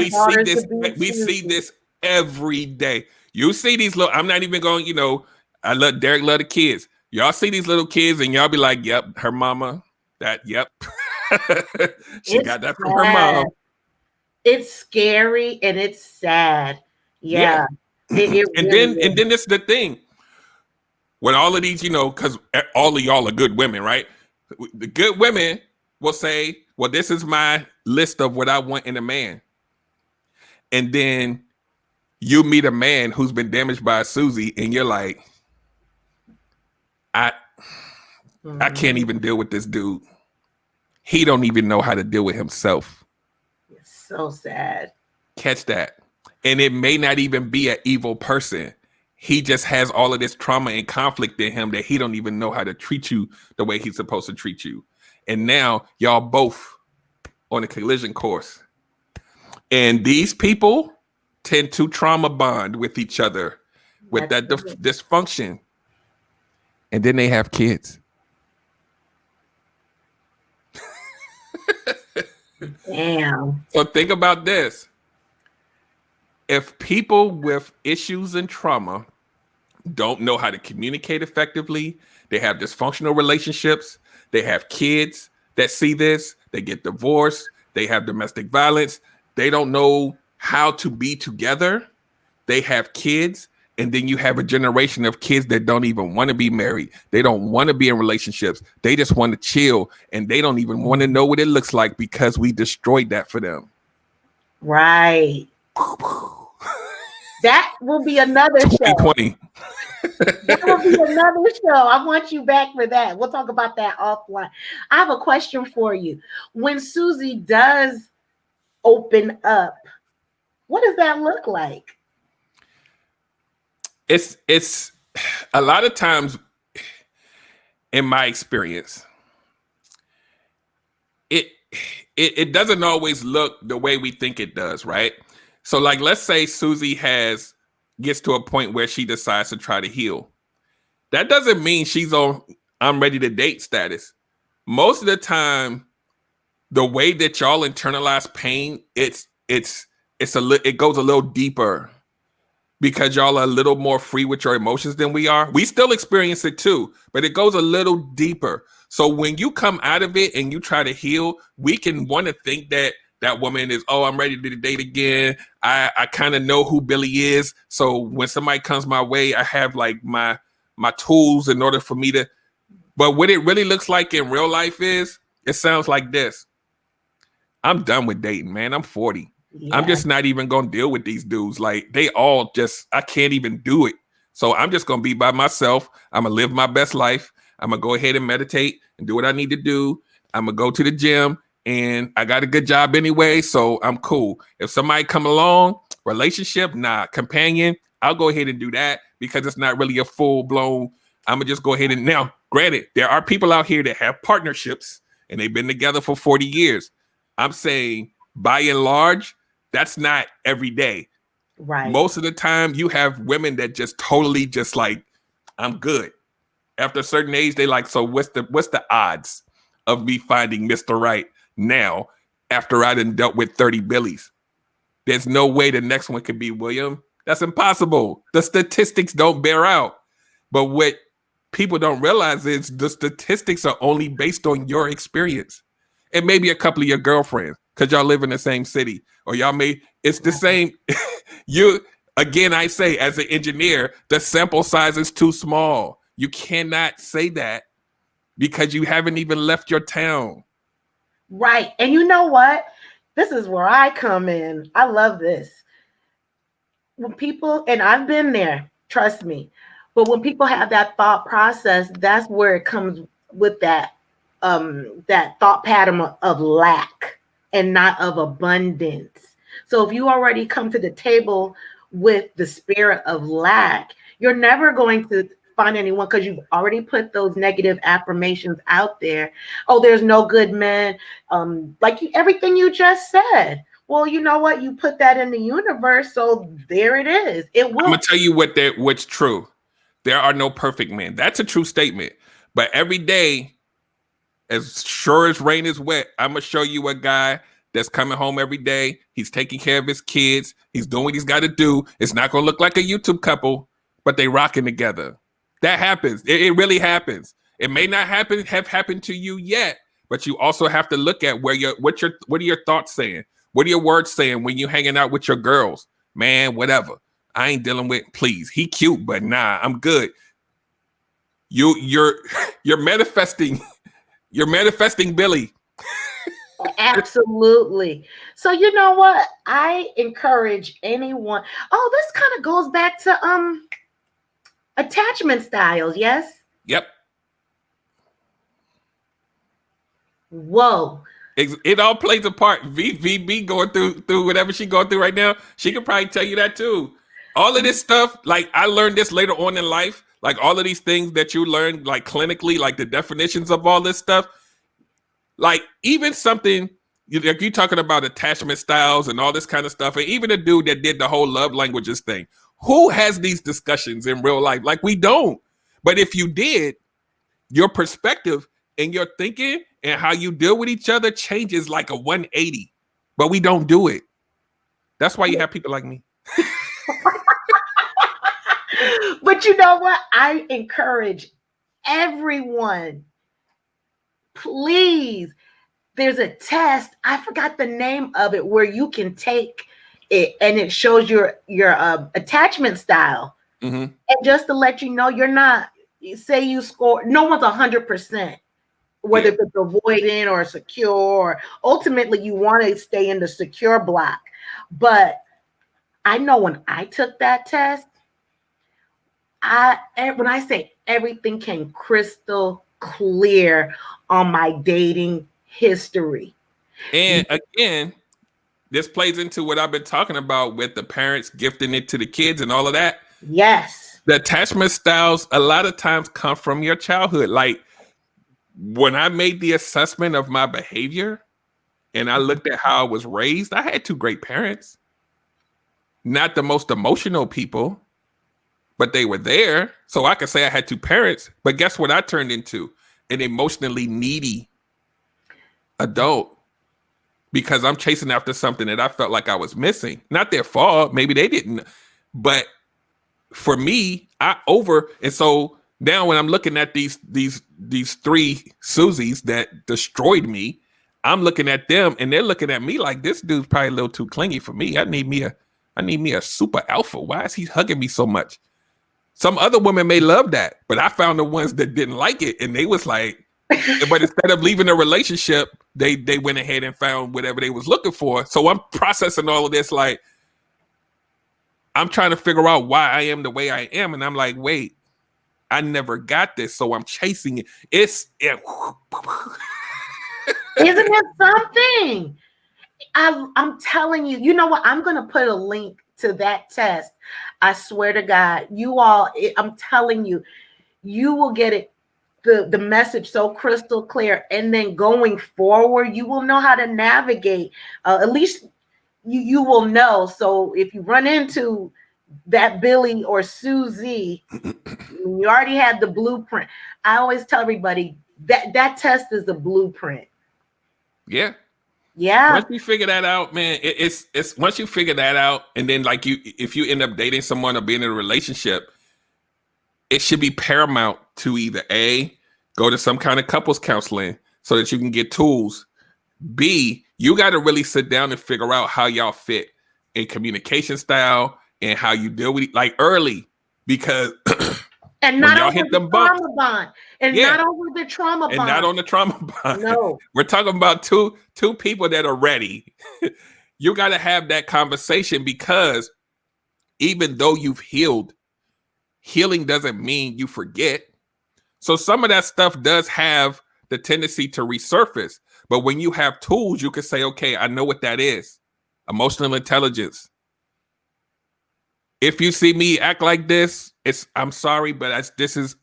we see this every day. You see these little. I'm not even going. I love Derek. Love the kids. Y'all see these little kids, and y'all be like, "Yep, her mama." Yep. She got that from her mom. It's scary and it's sad. Yeah. And then this is the thing. When all of these, because all of y'all are good women, right? The good women will say, well, this is my list of what I want in a man. And then you meet a man who's been damaged by a SUZY and you're like, I can't even deal with this dude. He don't even know how to deal with himself. So sad. Catch that. And it may not even be an evil person. He just has all of this trauma and conflict in him that he don't even know how to treat you the way he's supposed to treat you. And now y'all both on a collision course. And these people tend to trauma bond with each other with that dysfunction. And then they have kids. Damn. So think about this. If people with issues and trauma don't know how to communicate effectively, they have dysfunctional relationships, they have kids that see this, they get divorced, they have domestic violence, they don't know how to be together, they have kids, and then you have a generation of kids that don't even want to be married. They don't want to be in relationships. They just want to chill, and they don't even want to know what it looks like because we destroyed that for them. Right. That will be another show. 2020. That will be another show. I want you back for that. We'll talk about that offline. I have a question for you. When SUZY does open up, what does that look like? It's a lot of times, in my experience, it doesn't always look the way we think it does, right? So, like, let's say SUZY gets to a point where she decides to try to heal. That doesn't mean she's on I'm ready to date status. Most of the time, the way that y'all internalize pain, it goes a little deeper. Because y'all are a little more free with your emotions than we are. We still experience it too, but it goes a little deeper. So when you come out of it and you try to heal, we can want to think that woman is, oh, I'm ready to date again. I kind of know who Billy is. So when somebody comes my way, I have like my tools in order for me to. But what it really looks like in real life is, it sounds like this. I'm done with dating, man. I'm 40. Yeah. I'm just not even going to deal with these dudes. Like, they all I can't even do it. So I'm just going to be by myself. I'm going to live my best life. I'm going to go ahead and meditate and do what I need to do. I'm going to go to the gym, and I got a good job anyway. So I'm cool. If somebody come along, relationship, companion, I'll go ahead and do that because it's not really a full blown. I'm going to just go ahead and now, granted, there are people out here that have partnerships and they've been together for 40 years. I'm saying by and large, that's not every day. Right. Most of the time you have women that just totally just like, I'm good. After a certain age, they like, so what's the odds of me finding Mr. Right? now after I done dealt with 30 Billies. There's no way the next one could be William. That's impossible. The statistics don't bear out. But what people don't realize is the statistics are only based on your experience and maybe a couple of your girlfriends because y'all live in the same city or y'all may, it's the same. Again, I say as an engineer, the sample size is too small. You cannot say that because you haven't even left your town. Right. And you know what? This is where I come in. I love this. When people, and I've been there, trust me, but when people have that thought process, that's where it comes with that thought pattern of lack and not of abundance. So if you already come to the table with the spirit of lack, you're never going to find anyone because you've already put those negative affirmations out there. Oh, there's no good men. Everything you just said. Well, you know what? You put that in the universe, so there it is. It will. I'm gonna tell you what's true. There are no perfect men. That's a true statement. But every day, as sure as rain is wet, I'm gonna show you a guy that's coming home every day. He's taking care of his kids. He's doing what he's got to do. It's not gonna look like a YouTube couple, but they rocking together. That happens. It really happens. It may not have happened to you yet, but you also have to look at what are your thoughts saying? What are your words saying when you're hanging out with your girls? Man, whatever. I ain't dealing with, please. He cute, but nah, I'm good. You're manifesting. You're manifesting Billy. Absolutely. So you know what? I encourage anyone. Oh, this kind of goes back to attachment styles, yes? Yep. Whoa. It all plays a part. VB going through whatever she's going through right now. She could probably tell you that too. All of this stuff, like I learned this later on in life, like all of these things that you learn, like clinically, like the definitions of all this stuff, like even something, like you talking about attachment styles and all this kind of stuff, and even the dude that did the whole love languages thing, who has these discussions in real life? Like we don't. But if you did, your perspective and your thinking and how you deal with each other changes like a 180. But we don't do it. That's why you have people like me. But you know what? I encourage everyone, please. There's a test. I forgot the name of it where you can take it and it shows your attachment style. Mm-hmm. And just to let you know, you're not, say you score, no one's 100%, whether it's avoidant or secure, or ultimately you want to stay in the secure block. But I know when I took that test, when I say everything came crystal clear on my dating history. And again, this plays into what I've been talking about with the parents gifting it to the kids and all of that. Yes. The attachment styles a lot of times come from your childhood. Like when I made the assessment of my behavior and I looked at how I was raised, I had two great parents. Not the most emotional people, but they were there. So I could say I had two parents. But guess what I turned into? An emotionally needy adult. Because I'm chasing after something that I felt like I was missing. Not their fault. Maybe they didn't. But for me, and so now when I'm looking at these three Suzys that destroyed me, I'm looking at them and they're looking at me like this dude's probably a little too clingy for me. I need me a super alpha. Why is he hugging me so much? Some other women may love that, but I found the ones that didn't like it, and they was like, but instead of leaving a relationship, they went ahead and found whatever they was looking for. So I'm processing all of this, like I'm trying to figure out why I am the way I am, and I'm like, wait, I never got this, so I'm chasing it. Isn't it something? I'm telling you. You know what? I'm going to put a link to that test. I swear to God, you all. I'm telling you, you will get it. The message so crystal clear, and then going forward, you will know how to navigate. At least you will know. So if you run into that Billy or Suzy, you already have the blueprint. I always tell everybody that test is the blueprint. Yeah. Yeah. Once you figure that out, man, it's once you figure that out, and then like if you end up dating someone or being in a relationship, it should be paramount to either A, go to some kind of couples counseling so that you can get tools. B, you got to really sit down and figure out how y'all fit in communication style and how you deal with it like early, because And when not y'all over hit the them bumps, trauma bond. And yeah, not over the trauma and bond. not on the trauma bond. No. We're talking about two people that are ready. You got to have that conversation, because even though you've healed, healing doesn't mean you forget. So some of that stuff does have the tendency to resurface. But when you have tools, you can say, okay, I know what that is. Emotional intelligence. If you see me act like this, I'm sorry, but this is,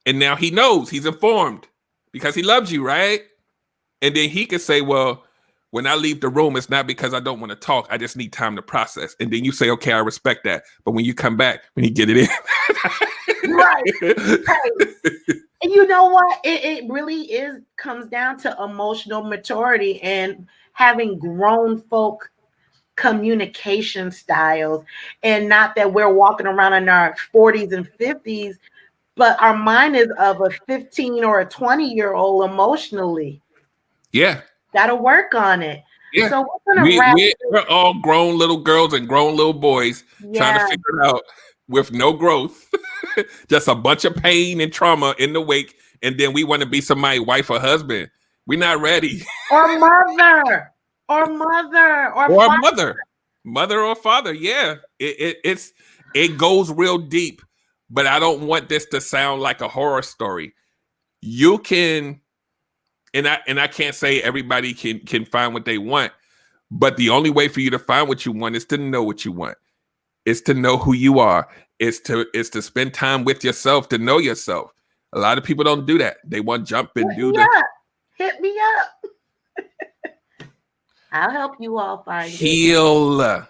and now he knows, he's informed because he loves you, right? And then he could say, well, when I leave the room, it's not because I don't want to talk. I just need time to process. And then you say, okay, I respect that. But when you come back, when you get it in. Right. And you know what? It really comes down to emotional maturity and having grown folk communication styles, and not that we're walking around in our 40s and 50s, but our mind is of a 15 or a 20-year-old emotionally. Yeah. Gotta work on it. Yeah. So we're gonna wrap. We're all grown little girls and grown little boys trying to figure it out with no growth. Just a bunch of pain and trauma in the wake, and then we want to be somebody's wife or husband. We're not ready. Or mother. Or mother. Or father. Mother or father. Yeah. It goes real deep, but I don't want this to sound like a horror story. You can, and I can't say everybody can find what they want, but the only way for you to find what you want is to know what you want. It's to know who you are. It's to spend time with yourself, to know yourself. A lot of people don't do that. They want to jump and Hit me up. I'll help you all find heal. It.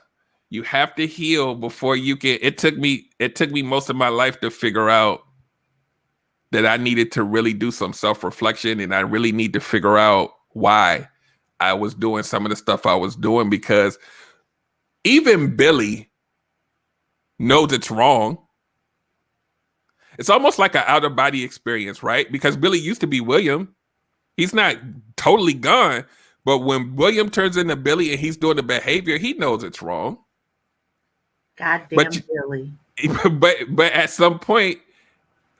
You have to heal before you can. It took me most of my life to figure out that I needed to really do some self-reflection, and I really need to figure out why I was doing some of the stuff I was doing, because even Billy knows it's wrong. It's almost like an out-of-body experience, right? Because Billy used to be William. He's not totally gone, but when William turns into Billy and he's doing the behavior, he knows it's wrong. Goddamn Billy. But at some point,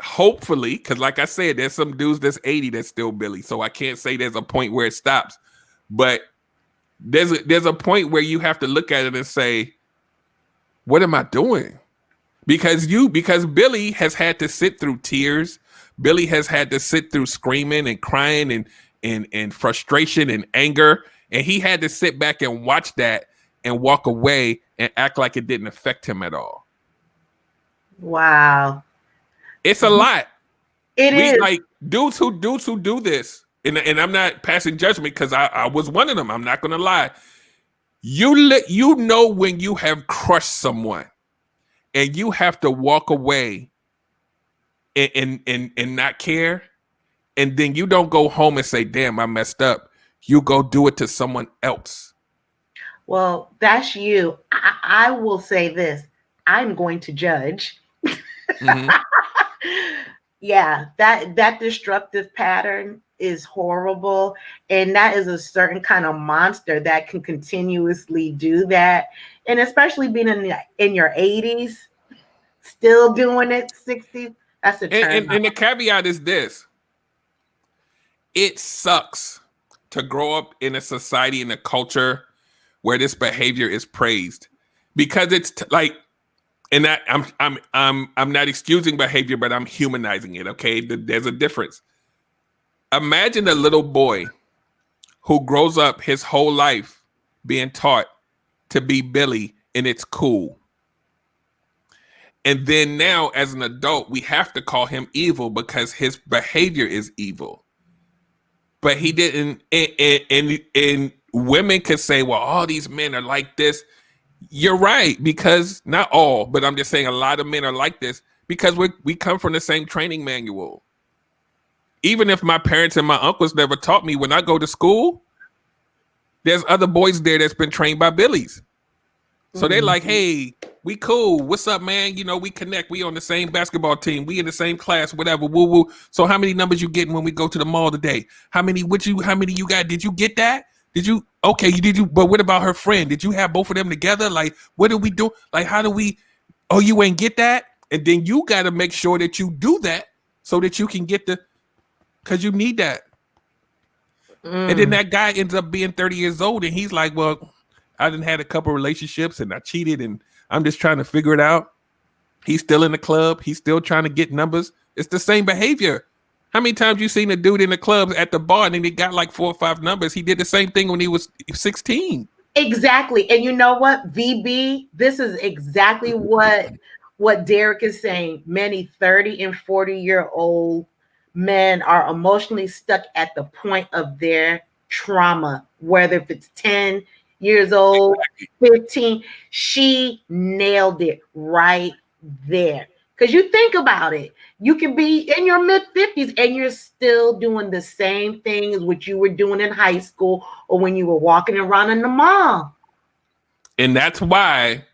hopefully, because like I said, there's some dudes that's 80 that's still Billy, so I can't say there's a point where it stops. But there's a point where you have to look at it and say, what am I doing? Because Billy has had to sit through tears. Billy has had to sit through screaming and crying and frustration and anger. And he had to sit back and watch that and walk away and act like it didn't affect him at all. Wow. It's a lot. It is. Like dudes who do this. And I'm not passing judgment, because I was one of them. I'm not going to lie. You know when you have crushed someone and you have to walk away and not care, and then you don't go home and say, damn, I messed up. You go do it to someone else. Well, that's you. I will say this. I'm going to judge. Mm-hmm. Yeah, that destructive pattern is horrible, and that is a certain kind of monster that can continuously do that, and especially being in your 80s, still doing it, 60s. That's a turn. And the caveat is this: it sucks to grow up in a society, in a culture where this behavior is praised, because it's like. And that I'm not excusing behavior, but I'm humanizing it. Okay, there's a difference. Imagine a little boy who grows up his whole life being taught to be Billy, and it's cool. And then now, as an adult, we have to call him evil because his behavior is evil. But he didn't. And women could say, "Well, all these men are like this." You're right, because not all, but I'm just saying a lot of men are like this because we come from the same training manual. Even if my parents and my uncles never taught me, when I go to school, there's other boys there that's been trained by Billies. So they're like, hey, we cool. What's up, man? You know, we connect. We on the same basketball team. We in the same class, whatever. Woo woo. So how many numbers you getting when we go to the mall today? How many you got? Did you get that? Did you? Okay, did you? But what about her friend? Did you have both of them together? Like, what do we do? Like, how do we? Oh, you ain't get that? And then you got to make sure that you do that so that you can get because you need that. And then that guy ends up being 30 years old and he's like, well, I done had a couple relationships and I cheated and I'm just trying to figure it out. He's still in the club. He's still trying to get numbers. It's the same behavior. How many times you seen a dude in the club at the bar and then he got like 4 or 5 numbers? He did the same thing when he was 16. Exactly. And you know what, VB, this is exactly what Derek is saying. Many 30 and 40-year-old men are emotionally stuck at the point of their trauma, whether if it's 10 years old, 15. She nailed it right there. Because you think about it, you can be in your mid-50s and you're still doing the same thing as what you were doing in high school or when you were walking around in the mall. And that's why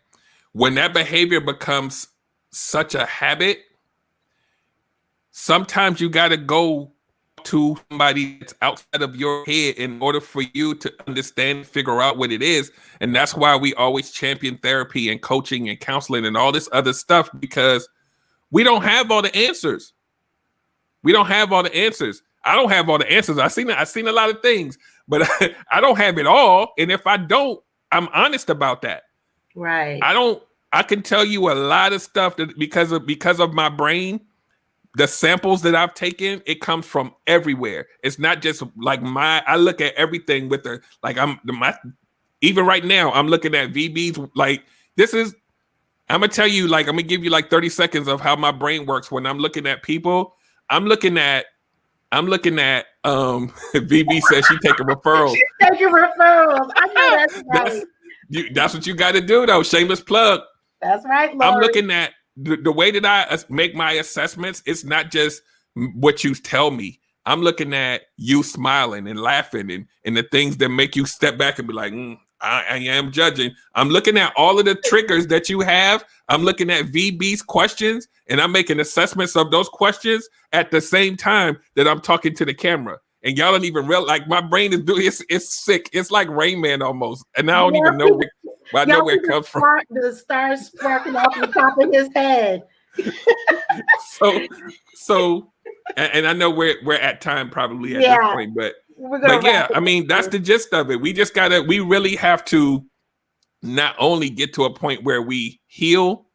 when that behavior becomes such a habit, sometimes you got to go to somebody that's outside of your head in order for you to understand, figure out what it is. And that's why we always champion therapy and coaching and counseling and all this other stuff, because we don't have all the answers. We don't have all the answers. I don't have all the answers. I've seen a lot of things, but I don't have it all. And if I don't, I'm honest about that. Right. I can tell you a lot of stuff that because of my brain, the samples that I've taken, it comes from everywhere. It's not just like I look at everything with even right now, I'm looking at VB's, like, I'm gonna tell you, like, I'm gonna give you like 30 seconds of how my brain works when I'm looking at people. I'm looking at VB says she taking referrals. She's taking referrals. I know that's right. That's what you got to do, though. Shameless plug. That's right, Lori. I'm looking at the way that I make my assessments. It's not just what you tell me. I'm looking at you smiling and laughing and the things that make you step back and be like, I am judging. I'm looking at all of the triggers that you have. I'm looking at VB's questions and I'm making assessments of those questions at the same time that I'm talking to the camera. And y'all don't even realize, like, my brain is doing it's sick. It's like Rain Man almost. And I don't even know where it comes from. The stars sparking off the top of his head. So and I know we're at time probably at this point, but yeah, I mean, that's the gist of it. We really have to not only get to a point where we heal,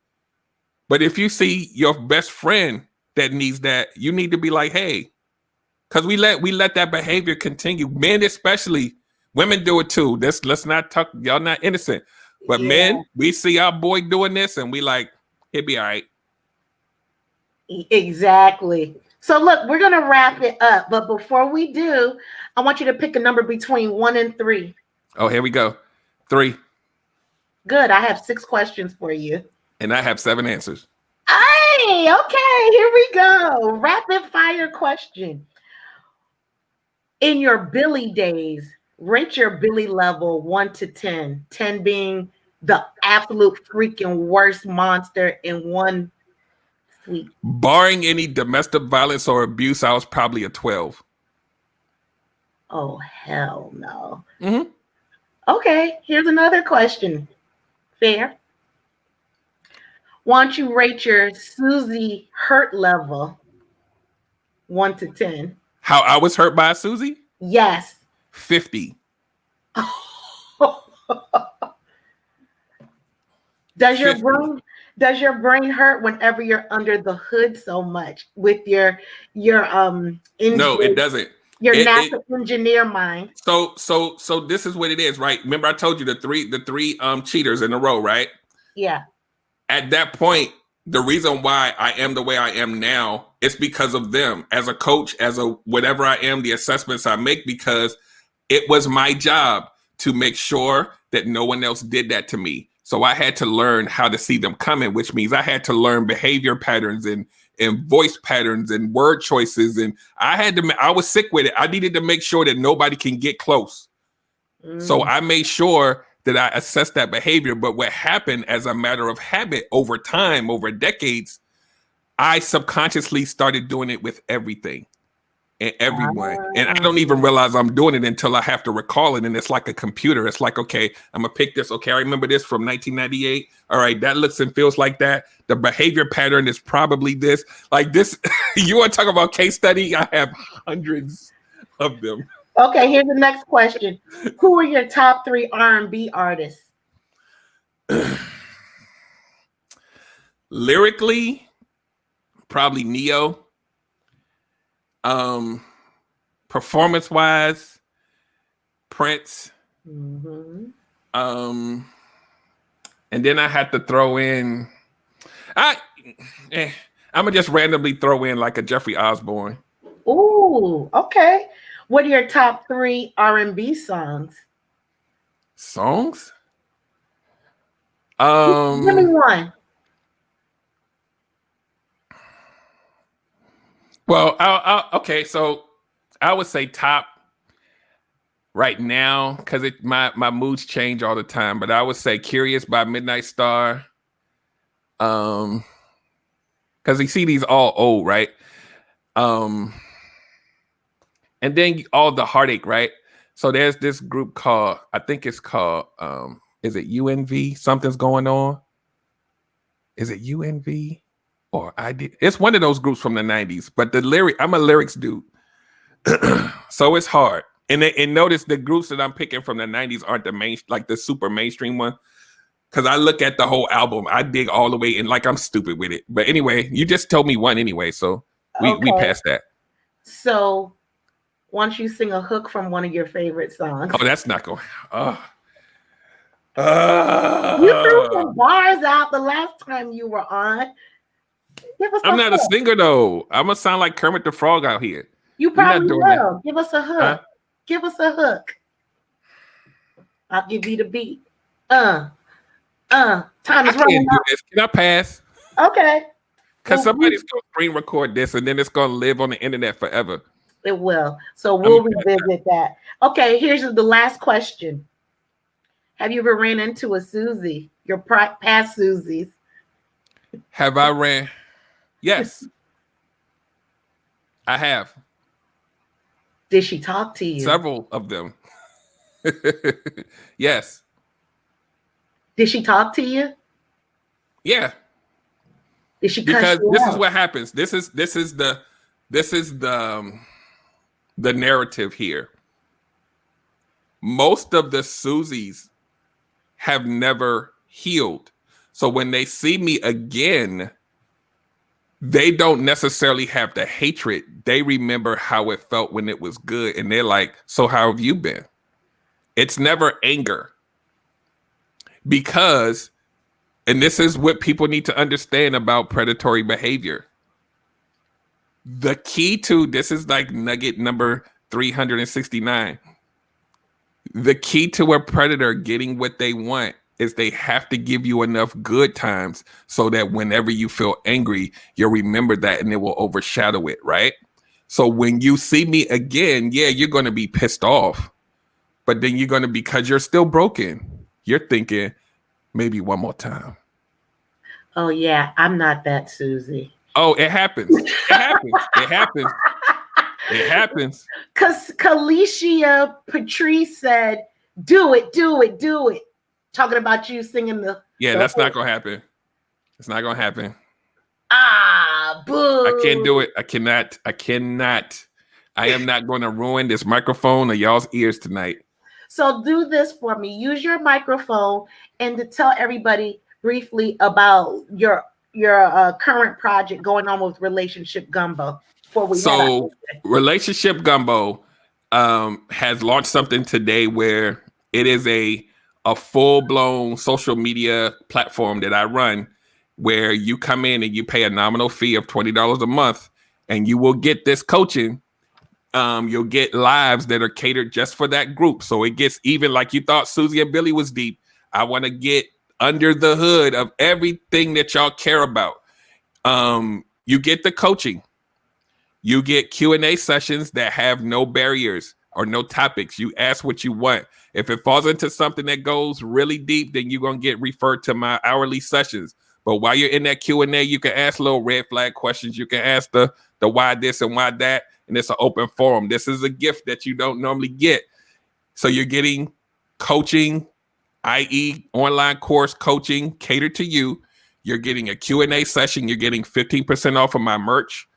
but if you see your best friend that needs that, you need to be like, hey, because we let that behavior continue. Men especially, women do it too. Let's not talk, y'all not innocent. But men, we see our boy doing this and we like, he'll be all right. Exactly. So look, we're going to wrap it up. But before we do, I want you to pick a number between 1 and 3. Oh, here we go. 3. Good. I have 6 questions for you. And I have 7 answers. Hey, okay. Here we go. Rapid fire question. In your Billy days, rate your Billy level 1 to 10. 10 being the absolute freaking worst monster in one sweep. Barring any domestic violence or abuse, I was probably a 12. Oh, hell no. Mm-hmm. Okay, here's another question. Fair. Why don't you rate your SUZY hurt level 1 to 10? How I was hurt by SUZY? Yes. 50. Does your brain hurt whenever you're under the hood so much with your No, it doesn't. Your NASA engineer mind. So this is what it is, right? Remember I told you the three cheaters in a row, right? Yeah. At that point, the reason why I am the way I am now is because of them. As a coach, as a whatever I am, the assessments I make, because it was my job to make sure that no one else did that to me. So I had to learn how to see them coming, which means I had to learn behavior patterns and voice patterns and word choices. And I was sick with it. I needed to make sure that nobody can get close. So I made sure that I assessed that behavior. But what happened as a matter of habit over time, over decades, I subconsciously started doing it with everything and everyone. And I don't even realize I'm doing it until I have to recall it. And it's like a computer. It's like, okay, I'm gonna pick this. Okay, I remember this from 1998. All right, that looks and feels like that. The behavior pattern is probably this. Like this, you want to talk about case study? I have hundreds of them. Okay, here's the next question. Who are your top 3 R&B artists? Lyrically, probably Neo. Performance wise, Prince. And then I had to throw in I'm gonna just randomly throw in like a Jeffrey Osborne. Ooh, okay. What are your top 3 R&B songs? Songs? Give me one. Well, okay, so I would say top right now, because my moods change all the time, but I would say Curious by Midnight Star. Because you see these all old, right? And then all the heartache, right? So there's this group called, I think it's called, is it UNV? Something's going on. Is it UNV? Or I did. It's one of those groups from the 90s, but I'm a lyrics dude. So it's hard. And notice the groups that I'm picking from the 90s aren't the super mainstream one. Because I look at the whole album, I dig all the way, and like I'm stupid with it. But anyway, you just told me one anyway, so we passed that. So once you sing a hook from one of your favorite songs. Oh, that's not going. You threw some bars out the last time you were on. I'm not a singer though. I'm gonna sound like Kermit the Frog out here. You probably will. Give us a hook. Huh? Give us a hook. I'll give you the beat. Time is running out. Can I pass? Okay. Because somebody's gonna screen record this and then it's gonna live on the internet forever. It will. So we'll revisit that. Okay, here's the last question. Have you ever ran into a SUZY? Your past SUZYs? Have I ran? Yes. I have. Did she talk to you? Several of them. Yes. Did she talk to you? Yeah. Did she? Because this is what happens. This is the narrative here. Most of the SUZYs have never healed. So when they see me again, they don't necessarily have the hatred. They remember how it felt when it was good. And they're like, so how have you been? It's never anger. Because, and this is what people need to understand about predatory behavior. The key to, this is like nugget number 369. The key to a predator getting what they want is they have to give you enough good times so that whenever you feel angry, you'll remember that and it will overshadow it, right? So when you see me again, yeah, you're going to be pissed off, but then you're going to, because you're still broken, you're thinking maybe one more time. Oh yeah, I'm not that SUZY. Oh, it happens. It happens. It happens. It happens. Because Kalicia Patrice said, do it, do it, do it. Talking about you singing the... Yeah, that's not going to happen. It's not going to happen. Ah, boo. I can't do it. I cannot. I am not going to ruin this microphone or y'all's ears tonight. So do this for me. Use your microphone and to tell everybody briefly about your current project going on with Relationship Gumbo. So Relationship Gumbo has launched something today where it is a full-blown social media platform that I run, where you come in and you pay a nominal fee of $20 a month and you will get this coaching. You'll get lives that are catered just for that group. So it gets even, like you thought SUZY and Billy was deep. I want to get under the hood of everything that y'all care about. You get the coaching. You get Q&A sessions that have no barriers. or no topics. You ask what you want. If it falls into something that goes really deep, then you're going to get referred to my hourly sessions. But while you're in that Q&A, you can ask little red flag questions. You can ask the why this and why that, and it's an open forum. This is a gift that you don't normally get. So you're getting coaching, i.e. online course coaching catered to you. You're getting a Q&A session. You're getting 15% off of my merch.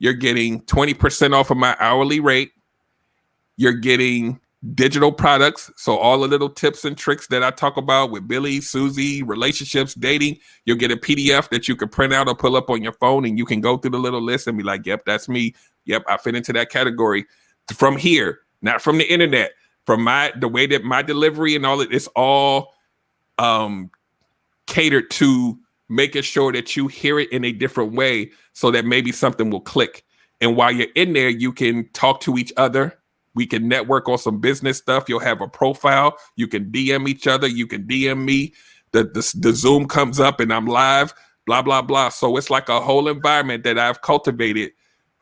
You're getting 20% off of my hourly rate. You're getting digital products. So all the little tips and tricks that I talk about with Billy, Suzy, relationships, dating, you'll get a PDF that you can print out or pull up on your phone, and you can go through the little list and be like, yep, that's me. Yep, I fit into that category. From here, not from the internet, from the way that my delivery and all it's all catered to making sure that you hear it in a different way so that maybe something will click. And while you're in there, you can talk to each other. We can network on some business stuff. You'll have a profile. You can DM each other. You can DM me. The Zoom comes up and I'm live, blah, blah, blah. So it's like a whole environment that I've cultivated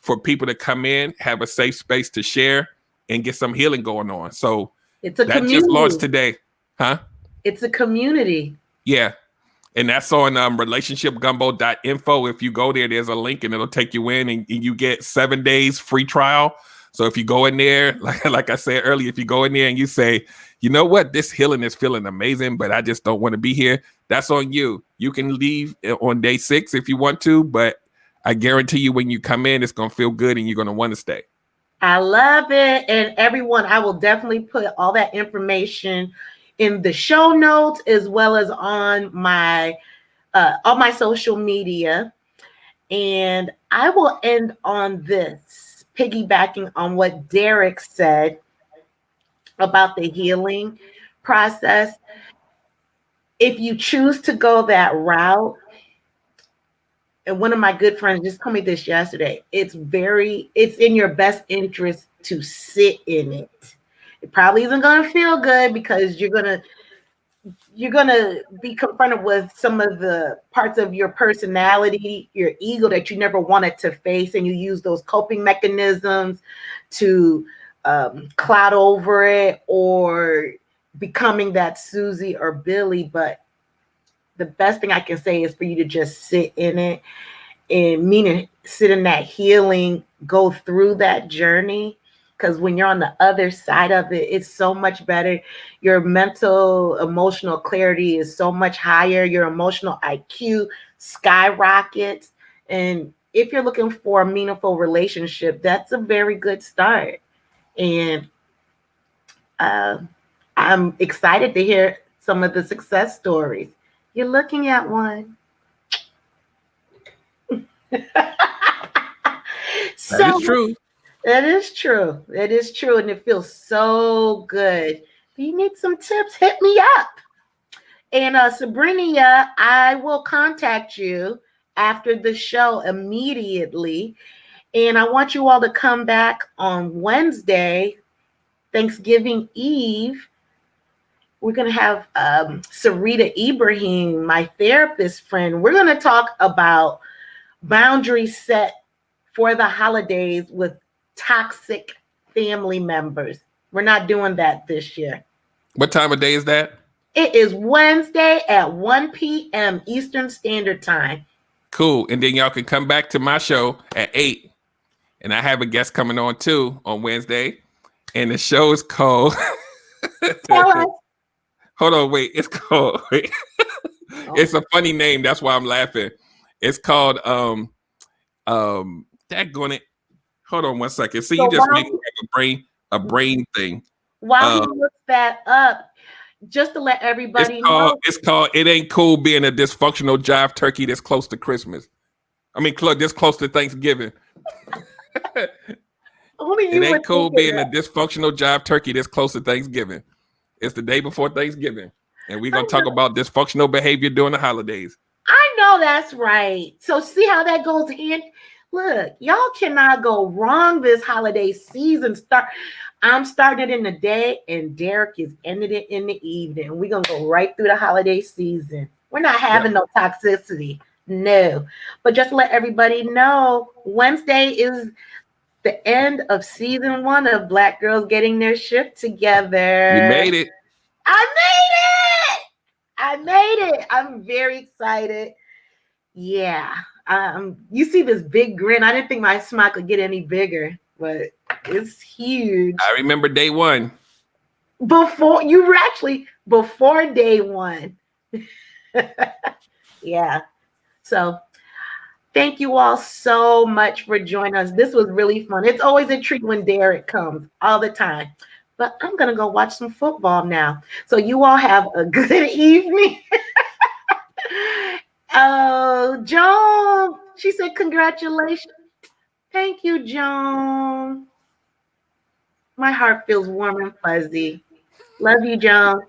for people to come in, have a safe space to share, and get some healing going on. So it's a that community. Just launched today. Huh? It's a community. Yeah. And that's on relationshipgumbo.info. If you go there, there's a link and it'll take you in, and you get 7 days free trial. So if you go in there, like I said earlier, if you go in there and you say, you know what, this healing is feeling amazing, but I just don't want to be here, that's on you. You can leave on day 6 if you want to, but I guarantee you when you come in, it's going to feel good and you're going to want to stay. I love it. And everyone, I will definitely put all that information in the show notes, as well as on my social media. And I will end on this, piggybacking on what Derek said about the healing process. If you choose to go that route, and one of my good friends just told me this yesterday, it's in your best interest to sit in it. It probably isn't going to feel good because you're going to be confronted with some of the parts of your personality, your ego that you never wanted to face, and you use those coping mechanisms to cloud over it, or becoming that Suzy or Billy. But the best thing I can say is for you to just sit in it, and meaning sit in that healing, go through that journey. Because when you're on the other side of it, it's so much better. Your mental, emotional clarity is so much higher. Your emotional IQ skyrockets. And if you're looking for a meaningful relationship, that's a very good start. And I'm excited to hear some of the success stories. You're looking at one. That is true. That is true. That is true. And it feels so good. If you need some tips, hit me up. And Sabrina, I will contact you after the show immediately. And I want you all to come back on Wednesday, Thanksgiving Eve. We're going to have Sarita Ibrahim, my therapist friend. We're going to talk about boundaries set for the holidays with toxic family members. We're not doing that this year. What time of day is that? It is Wednesday at 1 p.m. Eastern Standard Time. Cool. And then y'all can come back to my show at 8. And I have a guest coming on too on Wednesday. And the show is called Tell us. Hold on, wait. It's called It's a funny name. That's why I'm laughing. It's called daggone it. Hold on one second. See, you just make me have a brain thing. While he looks that up, just to let everybody know. It's called It Ain't Cool Being a Dysfunctional Jive Turkey That's Close to Christmas. I mean, this close to Thanksgiving. It ain't cool being a dysfunctional jive turkey that's close to Thanksgiving. It's the day before Thanksgiving. And we're going to talk about dysfunctional behavior during the holidays. I know that's right. So see how that goes hand. Look, y'all cannot go wrong this holiday season. I'm starting it in the day, and Derek is ending it in the evening. We're going to go right through the holiday season. We're not having no toxicity. No. But just to let everybody know, Wednesday is the end of season 1 of Black Girls Getting Their Shit Together. You made it. I made it. I made it. I'm very excited. Yeah. You see this big grin. I didn't think my smile could get any bigger, but it's huge. I remember day 1. Before day 1. Yeah. So thank you all so much for joining us. This was really fun. It's always a treat when Derek comes, all the time. But I'm going to go watch some football now. So you all have a good evening. Oh, Joan, she said congratulations. Thank you, Joan. My heart feels warm and fuzzy. Love you, Joan.